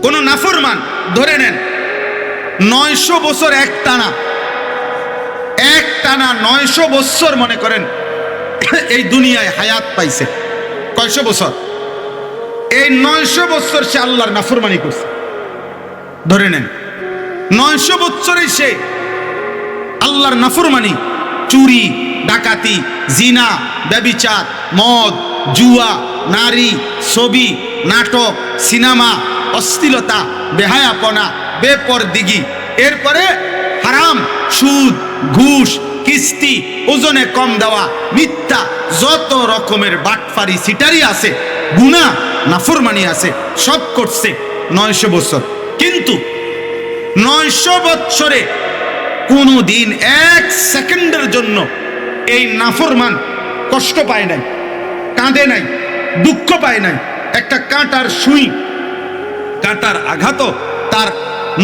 কোন নাফরমান ধরে নেন 900 বছর এক টানা 900 বছর মনে করেন এই দুনিয়ায় হায়াত পাইছে। কয়শো বছর? এই 900 বছর সে আল্লাহর নাফরমানি করছে। ধরে নেন 900 বছরে সে আল্লাহর নাফরমানি, চুরি, ডাকাতি, জিনা, ব্যভিচার, মদ, জুয়া, নারী, ছবি, নাটক, সিনেমা, অশ্লীলতা, বেহায়াপনা, বেপরদিগি, এরপরে হারাম, সুদ, ঘুষ, কিস্তি, ওজনে কম দেওয়া, মিথ্যা, যত রকমের বাটফারি সিটারি আছে, গুনাহ নাফরমানি আছে, সব করছে 900 বছর। কিন্তু 900 বছরে কোনদিন 1 সেকেন্ডের জন্য এই নাফরমান কষ্ট পায় নাই, কাঁদে নাই, দুঃখ পায় নাই। একটা কাঁটার সুই, কাঁটার আঘাতও তার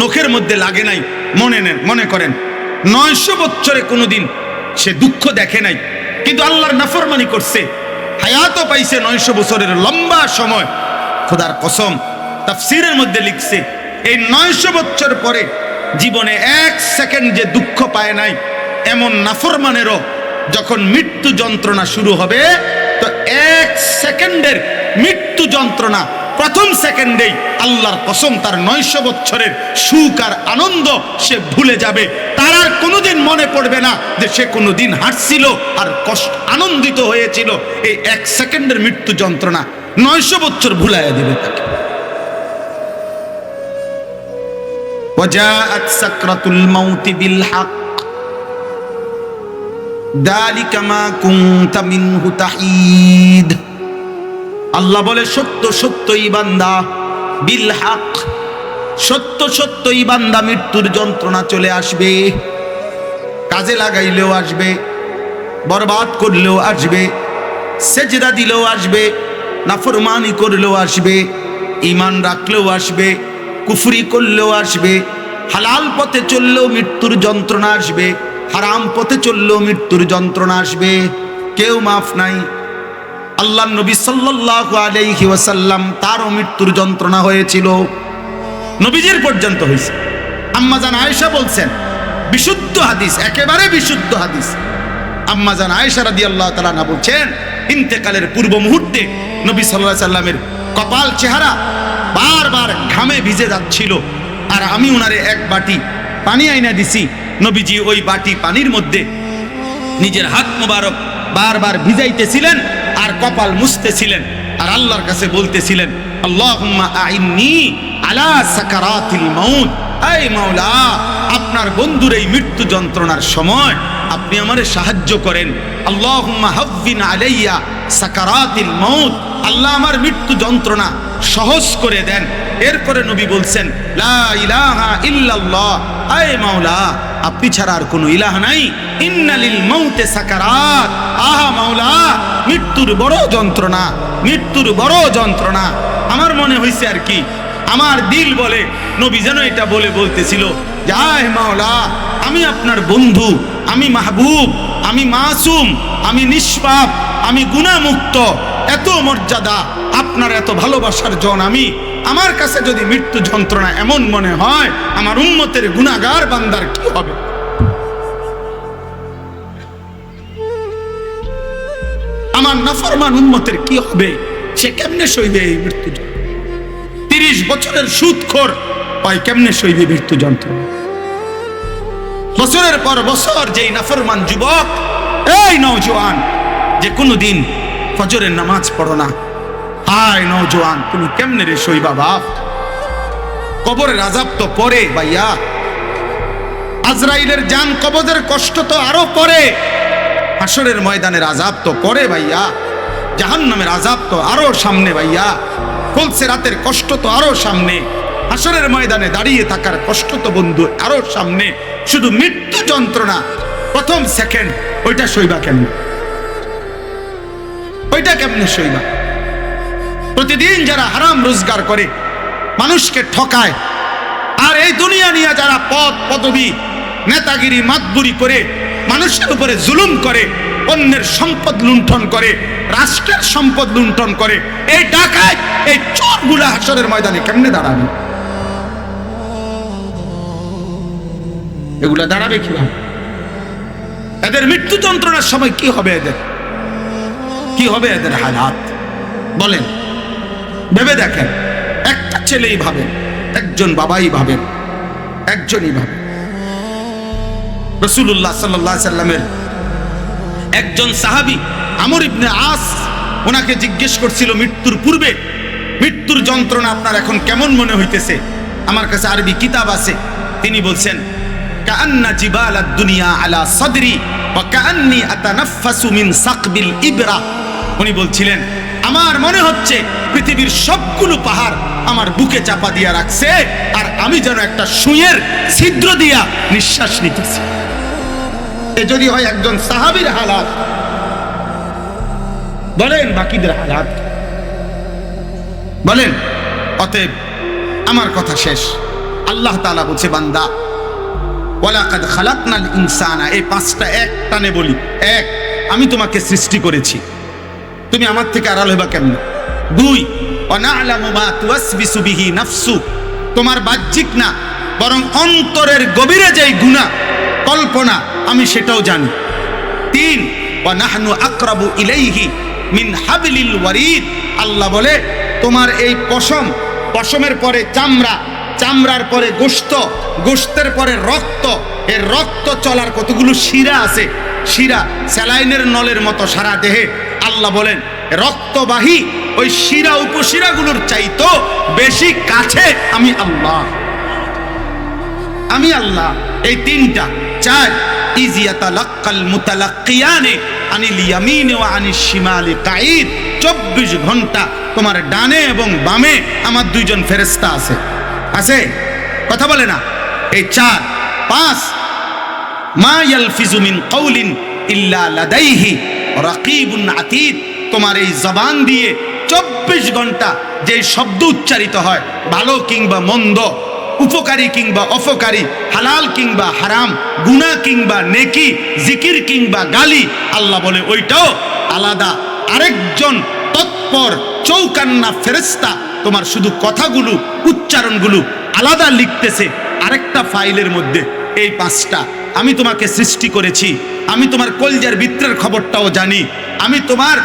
নখের মধ্যে লাগে নাই। মনে করেন 900 বছরে কোনোদিন সে দুঃখ দেখে নাই, কিন্তু আল্লাহর নাফরমানি করছে, হায়াতও পাইছে 900 বছরের লম্বা সময়। খোদার কসম, তাফসীরের মধ্যে লিখছে এই 900 বছর পরে জীবনে 1 সেকেন্ড যে দুঃখ পায় নাই, এমন নাফরমানেরও যখন মৃত্যু যন্ত্রণা শুরু হবে, তো 1 সেকেন্ডের মৃত্যু যন্ত্রণা প্রথম সেকেন্ডেই আল্লাহর কসম তার 900 বছরের সুখ আর আনন্দ সে ভুলে যাবে। তার আর কোনোদিন মনে পড়বে না যে সে কোনোদিন হাসছিল আর আনন্দিত হয়েছিল। এই 1 সেকেন্ডের মৃত্যু যন্ত্রণা 900 বছর ভুলাইয়া দিবে তাকে। ওয়াজাআত সাকরাতুল মাউতি বিল হক যালিকা মা কুনতা মিনহু তাহিদ। আল্লাহ বলে সত্য সত্যই বান্দা, বিল হক, সত্য সত্যই বান্দা মৃত্যুর যন্ত্রণা চলে আসবে। কাজে লাগাইলেও আসবে, বরবাদ করলেও আসবে, সেজদা দিলেও আসবে, নাফরমানি করলেও আসবে, ঈমান রাখলেও আসবে, কুফরি করলেও আসবে, হালাল পথে চললেও মৃত্যুর যন্ত্রণা আসবে, হারাম পথে চললেও মৃত্যুর যন্ত্রণা আসবে। কেউ মাফ নাই। আল্লাহ নবী সাল্লাল্লাহু আলাইহি ওয়াসাল্লাম তারও মৃত্যুর যন্ত্রণা হয়েছিল, নবীজির পর্যন্ত হয়েছে। আম্মাজান আয়েশা বলছেন, বিশুদ্ধ হাদিস, একেবারে বিশুদ্ধ হাদিস, আম্মাজান আয়েশা রাদিয়াল্লাহু তাআলা আনহা বলছেন, ইন্তেকালের পূর্ব মুহূর্তে নবী সাল্লাল্লাহু আলাইহি সাল্লামের কপাল, চেহারা বারবার ঘামে ভিজে যাচ্ছিল। আর আমি উনারে এক বাটি পানি আইনা দিছি। নবীজি ওই বাটি পানির মধ্যে নিজের হাত মোবারক বারবার ভিজাইতেছিলেন আর কপাল মুছতেছিলেন, আর আল্লাহর কাছে বলতেছিলেন, আল্লাহুম্মা আইন্নি আলা সাকারাতিল মাউত। এই মাওলা, আপনার বন্ধুর এই মৃত্যু যন্ত্রণার সময় আপনি আমারে সাহায্য করেন। আল্লাহুম্মা হাవ్বিন আলাইয়া সাকারাতিল মাউত। আল্লাহ আমার মৃত্যু যন্ত্রণা সহজ করে দেন। এরপরে নবী বলছেন, লা ইলাহা ইল্লাল্লাহ। এই মাওলা, আপনি ছাড়া আর কোনো ইলাহ নাই। ইন্নালিল মাউতে সাকারাত। আহা মাওলা, মৃত্যুর বড় যন্ত্রণা, মৃত্যুর বড় যন্ত্রণা। আমার মনে হয়েছে আর কি, আমার দিল বলে নবী যেন এটা বলে বলতেছিল, আয় মাওলা, আমি আপনার বন্ধু, আমি মাহবুব, আমি মাসুম, আমি নিষ্পাপ, আমি গুনাহমুক্ত, এত মর্যাদা, আপনার এত ভালোবাসার জন আমি। আমার কাছে যদি মৃত্যু যন্ত্রণা এমন মনে হয়, আমার উম্মতের গুনাহগার বান্দার কি হবে? আমার নাফরমান উম্মতের কি হবে? সে কেমনে সইবে এই মৃত্যু? 30 বছরের সুদখোর পায় কেমনে সইবে মৃত্যু যন্ত্রণা? বছরের পর বছর যেই নাফরমান যুবক, এই নওজোয়ান, যে কোনোদিন ফজরের নামাজ পড়ো না, হায় নওজোয়ান, তুমি কেমনে রে সইবা বাপ? কবরের আযাব তো পরে ভাইয়া, আজরাইলের জান কবজের কষ্ট তো আরো পরে, হাসরের ময়দানের আযাব তো পরে ভাইয়া, জাহান্নামের আযাব তো আরো সামনে ভাইয়া, ফুলসিরাতের কষ্ট তো আরো সামনে, হাসরের ময়দানে দাঁড়িয়ে থাকার কষ্ট তো বন্ধু আরো সামনে। শুধু মৃত্যু যন্ত্রণা প্রথম সেকেন্ড, ওইটা সইবা কেমনে? ওইটা কেমনে সইবা? প্রতিদিন যারা হারাম রোজগার করে, মানুষকে ঠকায়, আর এই দুনিয়া নিয়ে যারা পদ পদবী নেতাগিরি মাতবুরি করে মানুষের উপরে জুলুম করে, অন্যের সম্পদ লুণ্ঠন করে, রাষ্ট্রের সম্পদ লুণ্ঠন করে, এই ডাকাত, এই চোরগুলা হাসরের ময়দানে কেমনে দাঁড়াবে? এগুলা দাঁড়াবে কিভাবে? এদের মৃত্যু যন্ত্রণার সময় কি হবে? কি হবে এদের হালাত বলেন? ভেবে দেখেন। একটা ছেলেই ভাবেন, একজন বাবাই ভাবেন, একজনই ভাবেন। রাসূলুল্লাহ সাল্লাল্লাহু আলাইহি সাল্লামের একজন সাহাবী আমর ইবনে আস ওনাকে জিজ্ঞেস করছিল মৃত্যুর পূর্বে, মৃত্যুর যন্ত্রণা আপনার এখন কেমন মনে হইতেছে? আমার কাছে আরবি কিতাব আছে। তিনি বলছেন, কাআন্না জিবালাদ দুনিয়া আলা সাদরি ওয়া কাআন্নী আতানাফাসু মিন সাকবিল ইবরা। উনি বলছিলেন, আমার মনে হচ্ছে পৃথিবীর সবগুলো পাহাড় আমার বুকে চাপা দিয়া রাখছে, আর আমি যেন একটা সুইয়ের ছিদ্র দিয়া নিঃশ্বাস নিতেছি। এ যদি হয় একজন সাহাবীর হালাত, বলেন বাকিদের হালাত বলেন। অতএব আমার কথা শেষ। আল্লাহ তাআলা বলছে, বান্দা ওয়ালাকাদ খালাকনাল ইনসানা, এই পাঁচটা এক টানে বলি। এক, আমি তোমাকে সৃষ্টি করেছি, তুমি আমার থেকে আড়াল হইবা কেমনে? দুই, ওয়ানা'লামু মা তুওয়াসবিসু বিহি নাফসু, তোমার বাহ্যিক না বরং অন্তরের গভীরে যেই গুনাহ কল্পনা আমি সেটাও জানি। তিন, ওয়ানাহনু আকরাবু ইলাইহি মিন হাবলিল ওয়ারিদ, আল্লাহ বলে তোমার এই পশম, পশমের পরে চামড়া, চামড়ার পরে গোশত, গোশতের পরে রক্ত, এই রক্ত চলার কতগুলো শিরা আছে, শিরা স্যালাইনের নলের মতো সারা দেহে। আল্লাহ বলেন রক্তবাহী ওই শিরা উপশিরাগুলোর চাইতো বেশি কাছে আমি আল্লাহ, আমি আল্লাহ। এই তিনটা। চার, ইজিয়াতালাক্কাল মুতালাক্কিয়ানে আনিল ইয়ামিনে ওয়া আনিশ শিমালি কাঈদ, 24 ঘন্টা তোমার ডানে এবং বামে আমার দুইজন ফেরেশতা আছে। আছে? কথা বলে না? এই চার। পাঁচ, মা ইয়ালফিজু মিন কাউলিন ইল্লা লাদাইহি রাকিবুন আতীদ, তোমার এই জবান দিয়ে 24 ঘন্টা যে শব্দ উচ্চারিত হয়, ভালো কিংবা মন্দ, উপকারী কিংবা অপকারী, হালাল কিংবা হারাম, গুনাহ কিংবা নেকি, জিকির কিংবা গালি, আল্লাহ বলে ওইটাও আলাদা আরেকজন তৎপর চৌকান্না ফেরেশতা তোমার শুধু কথাগুলো, উচ্চারণগুলো আলাদা লিখতেছে আরেকটা ফাইলের মধ্যে। এই পাঁচটা। আমি তোমাকে সৃষ্টি করেছি, আমি তোমার কলজার ভিতরের খবরটাও জানি, আমি তোমার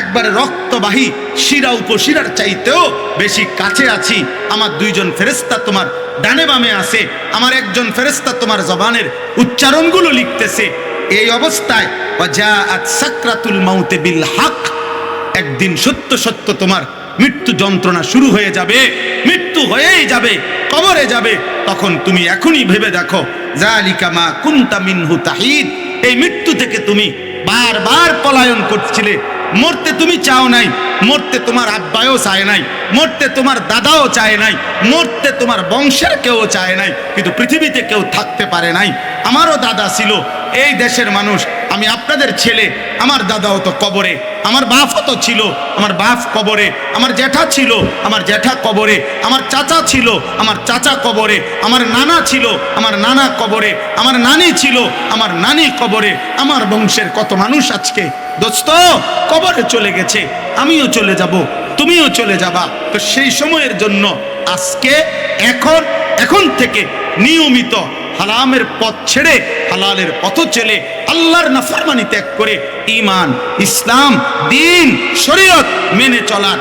একবারে রক্তবাহী শিরা উপশিরার চাইতেও বেশি কাছে আছি। আমার দুইজন ফেরেশতা তোমার ডানে বামে আছে, আমার একজন ফেরেশতা তোমার জবানের উচ্চারণগুলো লিখতেছে। এই অবস্থায় ওয়াজাআত সাকরাতুল মাউতে বিল হক, একদিন সত্য সত্য তোমার মৃত্যু যন্ত্রণা শুরু হয়ে যাবে, মৃত্যু হয়েই যাবে, কবরে যাবে। তখন তুমি এখনই ভেবে দেখো, যালিকা মা কুনতা মিনহু তাহিদ, এই মৃত্যু থেকে তুমি বারবার পলায়ন করছিলে। মরতে তুমি চাও নাই, মরতে তোমার আব্বাও চায় নাই, মরতে তোমার দাদাও চায় নাই, মরতে তোমার বংশের কেউ চায় নাই, কিন্তু পৃথিবীতে কেউ থাকতে পারে নাই। আমারও দাদা ছিল, এই দেশের মানুষ, আমি আপনাদের ছেলে, আমার দাদাও তো কবরে, আমার বাপও তো ছিল, আমার বাপ কবরে, আমার জ্যাঠা ছিল, আমার জ্যাঠা কবরে, আমার চাচা ছিল, আমার চাচা কবরে, আমার নানা ছিল, আমার নানা কবরে, আমার নানি ছিল, আমার নানি কবরে। আমার বংশের কত মানুষ আজকে দোস্ত কবরে চলে গেছে, আমিও চলে যাব, তুমিও চলে যাবা। তো সেই সময়ের জন্য আজকে এখন থেকে নিয়মিত হারামের পথ ছেড়ে হালালের পথ চলে আল্লাহর নাফরমানি ত্যাগ করে ঈমান, ইসলাম, দ্বীন, শরীয়ত মেনে চলার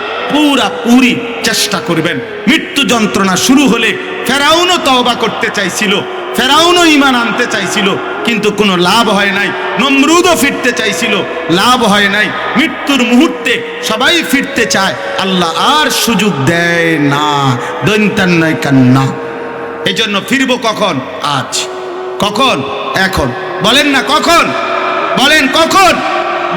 পুরি চেষ্টা করবেন। মৃত্যু যন্ত্রণা শুরু হলে ফেরাউনও তওবা করতে চাইছিল, ফেরাউনও ঈমান আনতে চাইছিল, কিন্তু কোনো লাভ হয় নাই। নমরুদও ফিরতে চাইছিল, লাভ হয় নাই। মৃত্যুর মুহূর্তে সবাই ফিরতে চায়, আল্লাহ আর সুযোগ দেয় না। দৈন্তান নয় কান্না। এই জন্য ফিরবো কখন? আজ। কখন? এখন। বলেন না কখন? বলেন কখন?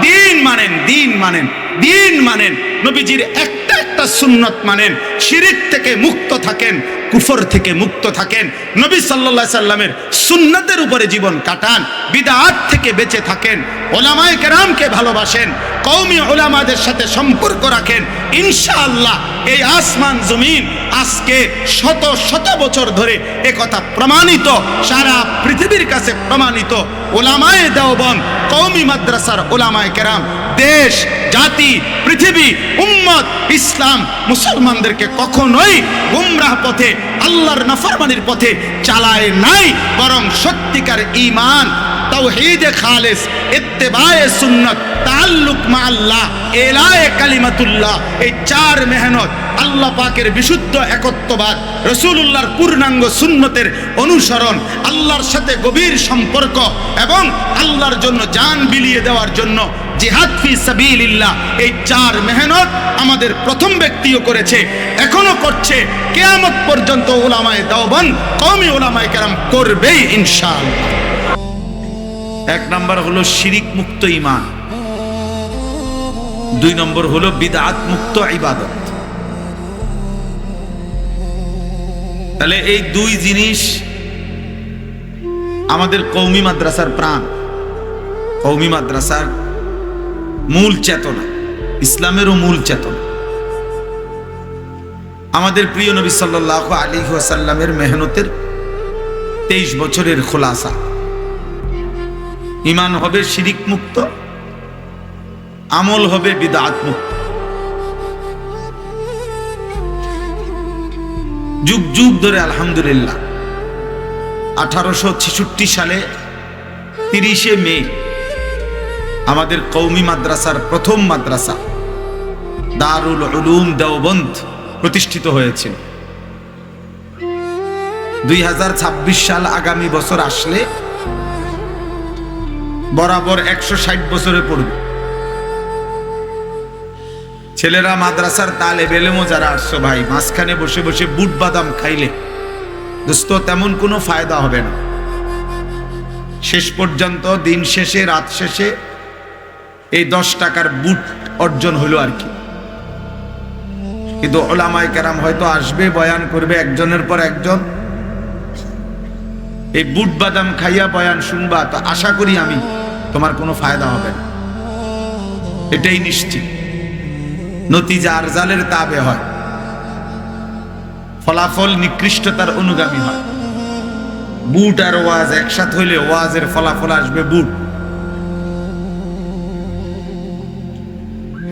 দিন মানেন, দিন মানেন, দিন মানেন, নবীজির একটা একটা সুন্নত মানেন, শিরিক থেকে মুক্ত থাকেন, কুফর থেকে মুক্ত থাকেন, নবী সাল্লাল্লাহু আলাইহি সাল্লামের সুন্নতের উপরে জীবন কাটান, বিদআত থেকে বেঁচে থাকেন, উলামায়ে কেরামকে ভালোবাসেন, কওমি উলামাদের সাথে সম্পর্ক রাখেন। ইনশাআল্লাহ এই আসমান জমিন আজকে শত শত বছর ধরে একথা প্রমাণিত, সারা পৃথিবীর কাছে প্রমাণিত। ওলামায়ে দেওবন্দ, কওমি মাদ্রাসার ওলামায়ে কেরাম দেশ, জাতি, পৃথিবী, উম্মত, ইসলাম, মুসলমানদেরকে কখনোই গুমরাহ পথে, আল্লাহর নাফরমানির পথে চালায় নাই, বরং সত্যিকার ঈমান, তাওহীদে খালেস, ইত্তেবায়ে সুন্নাত, তাআল্লুক মা আল্লাহ, এলায়ে কালিমাতুল্লাহ, এই চার মেহনত, আল্লাহ পাকের বিশুদ্ধ একত্ববাদ, রাসূলুল্লাহর পূর্ণাঙ্গ সুন্নতের অনুসরণ, আল্লাহর সাথে গভীর সম্পর্ক এবং আল্লাহর জন্য জান বিলিয়ে দেওয়ার জন্য জিহাদ ফি সাবিলিল্লাহ, এই চার মেহনত আমাদের প্রথম ব্যক্তিও করেছে, এখনো করছে, কিয়ামত পর্যন্ত উলামায়ে দেওবন্দ, কওমি উলামায়ে কেরাম করবেই ইনশাআল্লাহ। এক নম্বর হলো শিরিক মুক্ত ঈমান, দুই নম্বর হলো বিদআত মুক্ত ইবাদত। তাহলে এই দুই জিনিস আমাদের কওমি মাদ্রাসার প্রাণ, কওমি মাদ্রাসার মূল চেতনা, ইসলামেরও মূল চেতনা। আমাদের প্রিয় নবী সাল্লাল্লাহু আলাইহি ওয়াসাল্লামের মেহনতের 23 বছরের খোলাসা। ঈমান হবে শিরিক মুক্ত, আমল হবে বিদআত মুক্ত। যুগ যুগ ধরে আলহামদুলিল্লাহ 1866 সালে 30শে মে আমাদের কওমি মাদ্রাসার প্রথম মাদ্রাসা দারুল উলুম দেওবন্দ প্রতিষ্ঠিত হয়েছিল। 2026 সাল আগামী বছর আসলে বরাবর 160 বছরে পড়বে। ছেলেরা মাদ্রাসার তালেব ইলমও যারা আসছো ভাই, মাঝখানে বসে বসে বুট বাদাম খাইলে দোস্ত তেমন কোনো ফায়দা হবে না। শেষ পর্যন্ত দিন শেষে, রাত শেষে এই 10 টাকার বুট অর্জন হলো আর কি। কিন্তু উলামায়ে কেরাম হয়তো আসবে, বয়ান করবে একজনের পর একজন, এই বুট বাদাম খাইয়া বয়ান শুনবা, তো আশা করি আমি তোমার কোনো ফায়দা হবে না, এটাই নিশ্চিত। নতিজা আরজালের তাবে হয়, ফলাফল নিকৃষ্টতার অনুগামী হয়। বুট আর ওয়াজ একসাথে হইলে ওয়াজের ফলাফল আসবে বুট।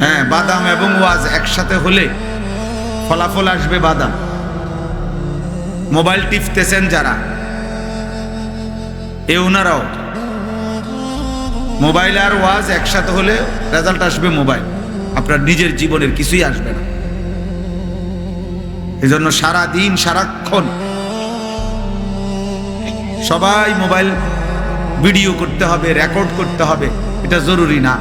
হ্যাঁ, বাদাম এবং ওয়াজ একসাথে হলে ফলাফল আসবে বাদাম। মোবাইল টিপতেছেন যারা, ওনারাও মোবাইল আর ওয়াজ একসাথে হলে রেজাল্ট আসবে মোবাইল, আপনার নিজের জীবনের কিছুই আসবে না। এজন্য সারা দিন সারাক্ষণ সবাই মোবাইল ভিডিও করতে হবে, রেকর্ড করতে হবে, এটা জরুরি না।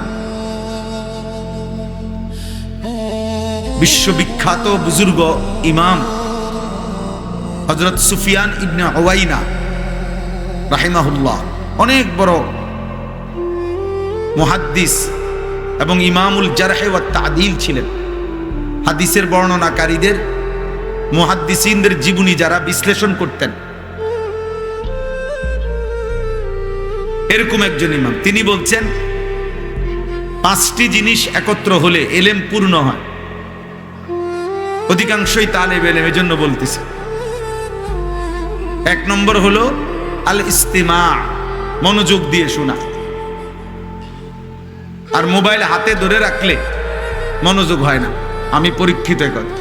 বিশ্ববিখ্যাত বুজুর্গ ইমাম হযরত সুফিয়ান ইবনে উয়াইনা রাহিমাহুল্লাহ, অনেক বড় মুহাদ্দিস এবং ইমামুল জারহ ওয়া তা'দীল ছিলেন। হাদিসের বর্ণনাকারীদের, মুহাদ্দিসিনদের জীবনী যারা বিশ্লেষণ করতেন, এরকম একজন ইমাম। তিনি বলছেন 5টি জিনিস একত্র হলে এলেম পূর্ণ হয়। অধিকাংশই তালেব ইলম, এজন্য বলতেছি। 1 নম্বর হলো আল ইস্তিমা, মনোযোগ দিয়ে শোনা। আর মোবাইল হাতে ধরে রাখলে মনোযোগ হয় না, আমি পরীক্ষিত কথা।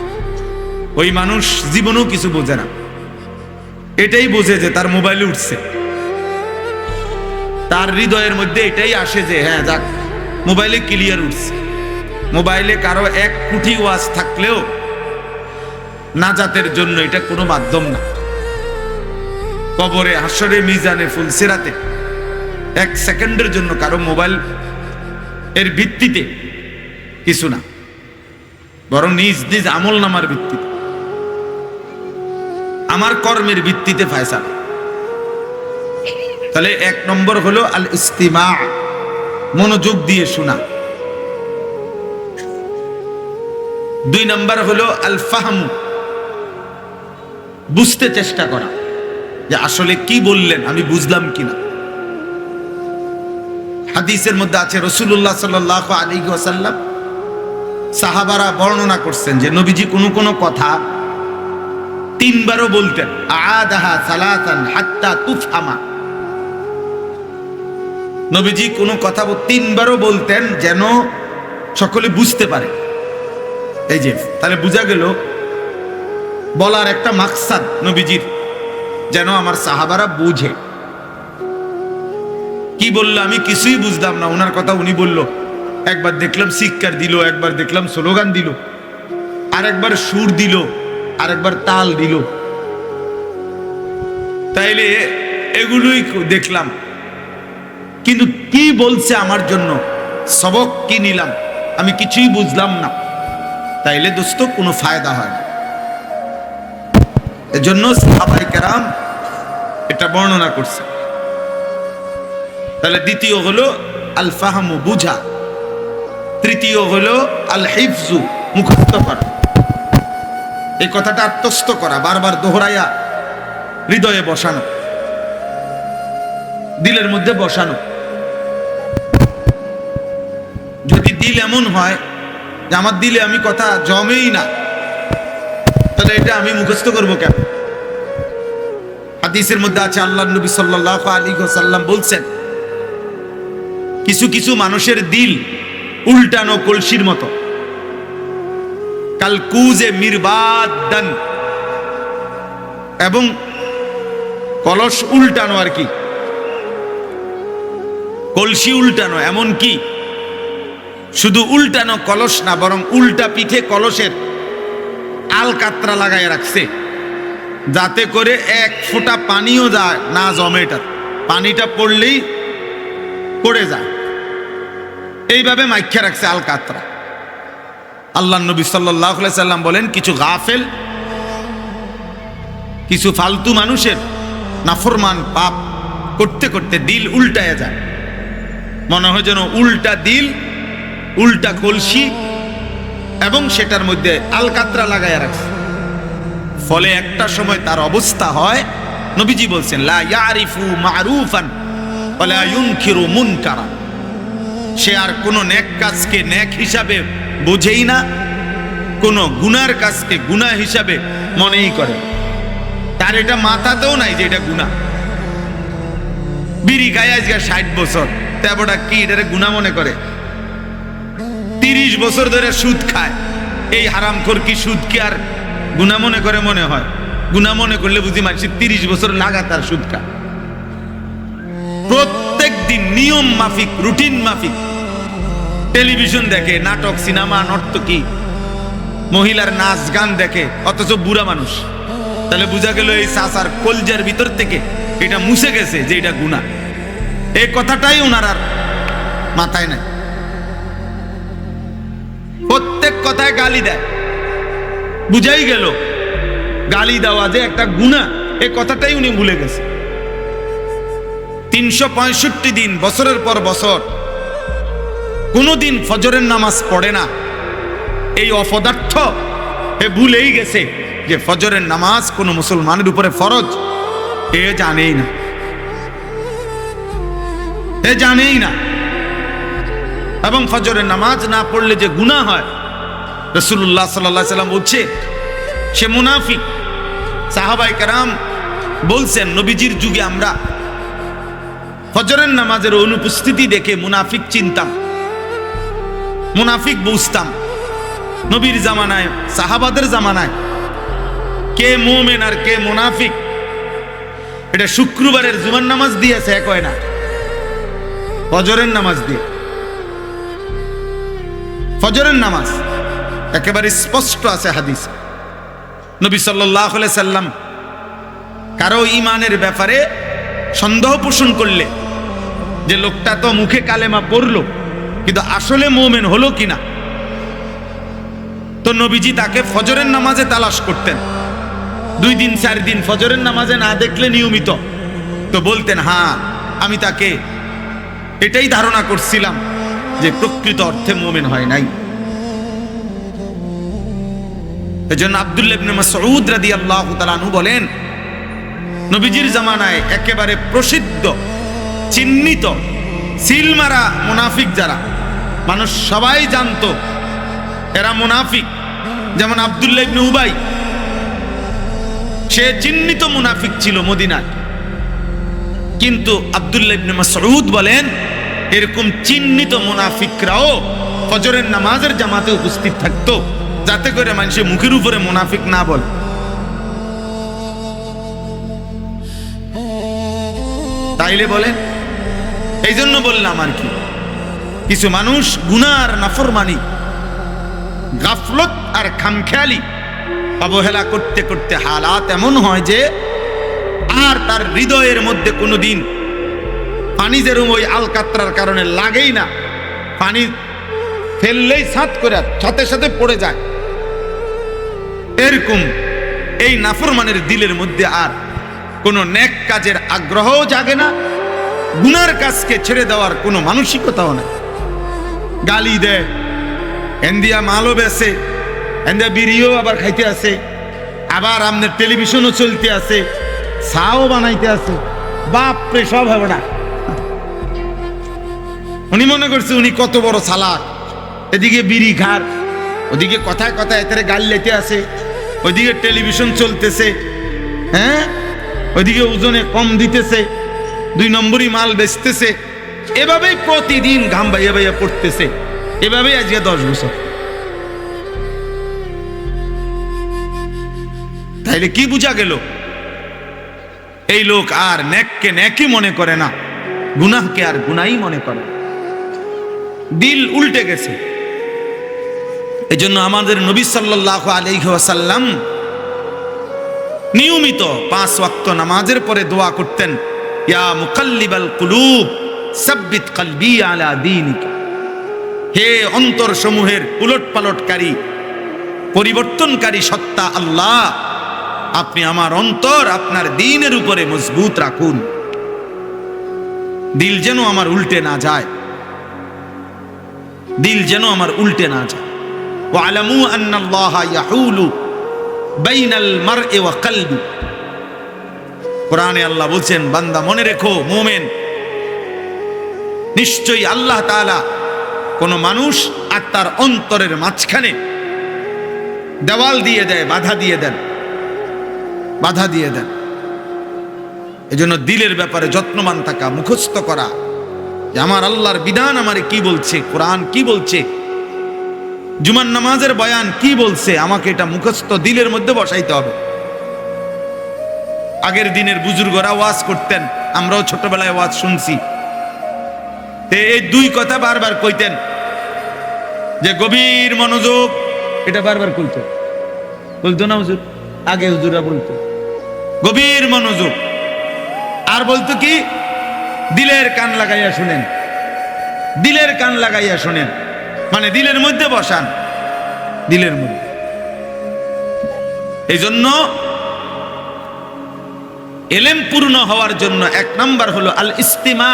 ওই মানুষ জীবনেও কিছু বোঝে না, এটাই বোঝে যে তার মোবাইলে উঠছে, তার হৃদয়ের মধ্যে এটাই আসে যে হ্যাঁ যাক মোবাইলে ক্লিয়ার উঠছে। মোবাইলে কারো 1 কোটি ওয়াজ থাকলেও নাজাতের জন্য এটা কোনো মাধ্যম না। কবরে, হাসরে, মিজানে, ফুলসিরাতে 1 সেকেন্ডের জন্য কারো মোবাইল এর ভিত্তিতে কিছু না, বরং নিজ নিজ আমল নামার ভিত্তিতে, আমার কর্মের ভিত্তিতে ফয়সালা। তাহলে 1 নম্বর হলো আল ইস্তিমা, মনোযোগ দিয়ে শোনা। 2 নম্বর হলো আল ফাহমু, বুঝতে চেষ্টা করা যে আসলে কি বললেন, আমি বুঝলাম কিনা। হাদিসের মধ্যে আছে রাসূলুল্লাহ সাল্লাল্লাহু আলাইহি ওয়াসাল্লাম, সাহাবারা বর্ণনা করছেন যে নবীজি কোনো কথা তিনবারও বলতেন, আদাহা সালাসান হাত্তা তুফহামা। নবীজি কোনো কথা তিনবারও বলতেন যেন সকলে বুঝতে পারে। এই যে তাহলে বোঝা গেল বলার একটা মাকসাদ নবীজির, যেন আমার সাহাবারা বুঝে। কি বললো আমি কিছুই বুঝলাম না, ওনার কথা উনি বলল। একবার দেখলাম শিক্ষার দিল, একবার দেখলাম স্লোগান দিল, আর একবার সুর দিল, আর একবার তাল দিল। তাইলে এগুলোই দেখলাম, কিন্তু কি বলছে আমার জন্য, সবক কি নিলাম, আমি কিছুই বুঝলাম না। তাইলে দোস্ত কোনো ফায়দা হয় না। এজন্য সাহাবায়ে কেরাম এটা বর্ণনা করছে। তাহলে দ্বিতীয় হলো আল ফাহমু, বুঝা। তৃতীয় হলো আল হিফজু, মুখস্থ করা। এই কথাটা আত্মস্থ করা, বারবার দোহরাইয়া হৃদয়ে বসানো, দিলের মধ্যে বসানো। যদি দিল এমন হয় যে আমার দিলে আমি কথা জমেই না, তাহলে এটা আমি মুখস্থ করবো কেন? হাদিসের মধ্যে আছে, আল্লাহর নবী সাল্লাল্লাহু আলাইহি ওয়াসাল্লাম বলছেন, কিছু কিছু মানুষের দিল উল্টানো কলসির মতো, কালকুজে মিরবাদান, এবং কলস উল্টানো, আর কি কলসি উল্টানো। এমন কি শুধু উল্টানো কলস না, বরং উল্টা পিঠে কলসের আলকাতরা লাগায় রাখছে, যাতে করে এক ফোঁটা পানিও যায় না জমে, এটা পানিটা পড়লেই পড়ে যায়। এইভাবে মাইখ্যা রাখছে আলকাতরা। আল্লাহর নবী সাল্লাল্লাহু আলাইহি সাল্লাম বলেন, কিছু গাফেল, কিছু ফালতু মানুষের নাফরমান পাপ করতে করতে দিল উল্টায় যায়। মনে হয় যেন উল্টা দিল, উল্টা কলসি, এবং সেটার মধ্যে আলকাতরা লাগায় রাখছে। ফলে একটা সময় তার অবস্থা হয়, নবীজি বলছেন, লা ইয়ারিফু মারুফান ওয়ালা ইউনকিরু মুনকারা। সে আর কোনো নেক কাজকে নেক হিসাবে বোঝেই না, কোনো গুনার কাজকে গুনাহ হিসাবে মনেই করে। তার এটা মাথাতেও নাই যে এটা গুনাহ। বিড়ি খায় আজকে 60 বছর, তেবটা কি এটারে গুনাহ মনে করে? 30 বছর ধরে সুদ খায়, এই হারামখোর কি সুদ কি আর গুনাহ মনে করে? মনে হয় গুনাহ মনে করলে বুঝি মানুষ 30 বছর লাগাতার সুদ খায়। প্রত্যেক দিন নিয়ম মাফিক, রুটিন মাফিক টেলিভিশন দেখে, নাটক, সিনেমা, নর্তকী, মহিলার নাচ গান দেখে, অথচ বুড়া মানুষ। তাহলে বোঝা গেল এই সাসার কলজার ভিতর থেকে এটা মুছে গেছে যে এটা গুনাহ। এই কথাটাই ওনার আর মাথায় নাই। প্রত্যেক কথায় গালি দেয়, বুঝাই গেল গালি দেওয়া যে একটা গুনাহ, এই কথাটাই উনি ভুলে গেছে। 365 দিন, বছরের পর বছর কোনদিন ফজরের নামাজ পড়ে না। এই অপদার্থ এ ভুলেই গেছে যে ফজরের নামাজ কোন মুসলমানের উপরে ফরজ। এ জানেই না, এ জানেই না। এবং ফজরের নামাজ না পড়লে যে গুনাহ হয়, রাসূলুল্লাহ সাল্লাল্লাহু আলাইহি ওয়াসাল্লাম বলছে সে মুনাফিক। সাহাবায়ে কেরাম বলছেন, নবীজির যুগে আমরা ফজরের নামাজের অনুপস্থিতি দেখে মুনাফিক চিনতাম, মুনাফিক বুঝতাম। নবীর জামানায়, সাহাবাদের জামানায় কে মুমিন আর কে মুনাফিক এটা শুক্রবারের জুমার নামাজ দিয়েছে কয় না, ফজরের নামাজ দিয়ে। ফজরের নামাজ একেবারে স্পষ্ট আছে হাদিস। নবী সাল্লাল্লাহু আলাইহি সাল্লাম কারো ঈমানের ব্যাপারে সন্দেহ পোষণ করলে, যে লোকটা তো মুখে কালেমা পড়লো কিন্তু আসলে মুমিন হলো কিনা, তো নবীজি তাকে ফজরের নামাজে তালাশ করতেন। 2 দিন 4 দিন ফজরের নামাজে না দেখলে নিয়মিত, তো বলতেন, হ্যাঁ আমি তাকে এটাই ধারণা করছিলাম যে প্রকৃত অর্থে মুমিন হয় নাই। এজন্য আব্দুল্লাহ ইবনে মাসউদ রাদিয়াল্লাহু তাআলা আনহু বলেন, নবীজির জামানায় একেবারে প্রসিদ্ধ, চিহ্নিত, সিলমারা মুনাফিক যারা, মানুষ সবাই জানতো এরা মুনাফিক, যেমন আব্দুল্লাহ ইবনে উবাই সে চিহ্নিত মুনাফিক ছিল মদিনায়। কিন্তু আব্দুল্লাহ ইবনে মাসউদ বলেন এরকম চিহ্নিত মুনাফিকরাও ফজরের নামাজের জামাতে উপস্থিত থাকতো, যাতে করে মানুষ মুখের উপরে মুনাফিক না বলে। তাইলে বলেন, এই জন্য বললাম আর কি, কিছু মানুষ গুনার নাফরমানি, গাফলত আর খামখেয়ালি অবহেলা করতে করতে হালাত এমন হয় যে আর তার হৃদয়ের মধ্যে কোনোদিন পানি যেরকম ওই আলকাতরার কারণে লাগেই না, পানি ফেললেই সাত করে সাথে সাথে পড়ে যায়, এরকম এই নাফরমানের দিলের মধ্যে আর কোনো নেক কাজের আগ্রহও জাগে না, গুনার কাজকে ছেড়ে দেওয়ার কোনো মানসিকতাও নাই। গালি দেয়, এন্দিয়া মালও বেছে, এন্দিয়া বিড়িও আবার খাইতে আছে, আবার আপনার টেলিভিশনও চলতে আছে, চাও বানাইতে আছে, বাপরে সব হবে না। উনি মনে করছে উনি কত বড় চালাক, এদিকে বিড়ি খার, ওদিকে কথায় কথায় এতে গালি লেতে আছে, ওইদিকে টেলিভিশন চলতেছে, হ্যাঁ, ওইদিকে ওজনে কম দিতেছে, 2 নম্বরই মাল বেচতেছে, এভাবেই প্রতিদিন ঘাম বাইয়া বাইয়া পড়তেছে, এভাবেই আজকে 10 বছর। তাইলে কি বুঝা গেল? এই লোক আর নেককে নেকই মনে করে না, গুনাহকে আর গুনাই মনে করে। দিল উল্টে গেছে। এজন্য আমাদের নবী সাল্লাল্লাহু আলাইহি ওয়াসাল্লাম নিয়মিত 5 ওয়াক্ত নামাজের পরে দোয়া করতেন, ইয়া মুকাল্লিবাল কুলুব সাব্বিত কলবি আলা দীনিকা। হে অন্তর সমূহের উলটপালটকারী, পরিবর্তনকারী সত্তা আল্লাহ, আপনি আমার অন্তর আপনার দ্বীনের উপরে মজবুত রাখুন, দিল যেন আমার উল্টে না যায়, দিল যেন আমার উল্টে না যায়। ওয়ালামু আন্নাল্লাহা ইয়াহুলু বাইনাল মারই ওয়া কলবি। কোরআনে আল্লাহ বলছেন, বান্দা মনে রেখো মুমিন, নিশ্চয়ই আল্লাহ তাআলা কোন মানুষ আর তার অন্তরের মাঝখানে দেওয়াল দিয়ে দেয়, বাধা দিয়ে দেন, বাধা দিয়ে দেন। এজন্য দিলের ব্যাপারে যত্নবান থাকা, মুখস্থ করা যে আমার আল্লাহর বিধান আমারে কি বলছে, কোরআন কি বলছে, জুমার নামাজের বয়ান কি বলছে, আমাকে এটা মুখস্থ দিলের মধ্যে বসাইতে হবে। আগের দিনের বুজুর্গরা ওয়াজ করতেন, আমরাও ছোটবেলায় ওয়াজ শুনছি, এই 2 কথা বারবার কইতেন যে গভীর মনোযোগ, এটা বারবার বলতো না হুজুর, আগে হুজুরা বলতো গভীর মনোযোগ, আর বলতো কি দিলের কান লাগাইয়া শুনেন, দিলের কান লাগাইয়া শুনেন, মানে দিলের মধ্যে বসান, দিলের মধ্যে। এই জন্য এলেম পূর্ণ হওয়ার জন্য 1 নাম্বার হলো আল ইস্তিমা,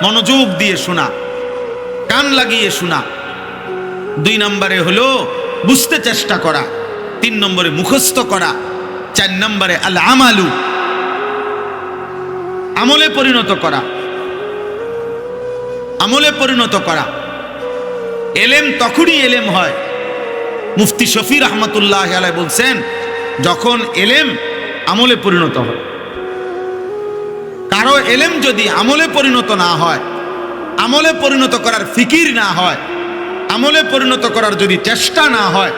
মনোযোগ দিয়ে শোনা, কান লাগিয়ে শোনা। 2 নম্বরে হলো বুঝতে চেষ্টা করা, 3 নম্বরে মুখস্থ করা, 4 নম্বরে আল আমালু, আমলে পরিণত করা, আমলে পরিণত করা। এলেম তখনই এলেম হয়, মুফতি শফি রহমতুল্লাহ আলাইহি বলছেন, যখন এলেম আমলে পরিণত হয়। কারো এলেম যদি আমলে পরিণত না হয়, আমলে পরিণত করার ফিকির না হয়, আমলে পরিণত করার যদি চেষ্টা না হয়,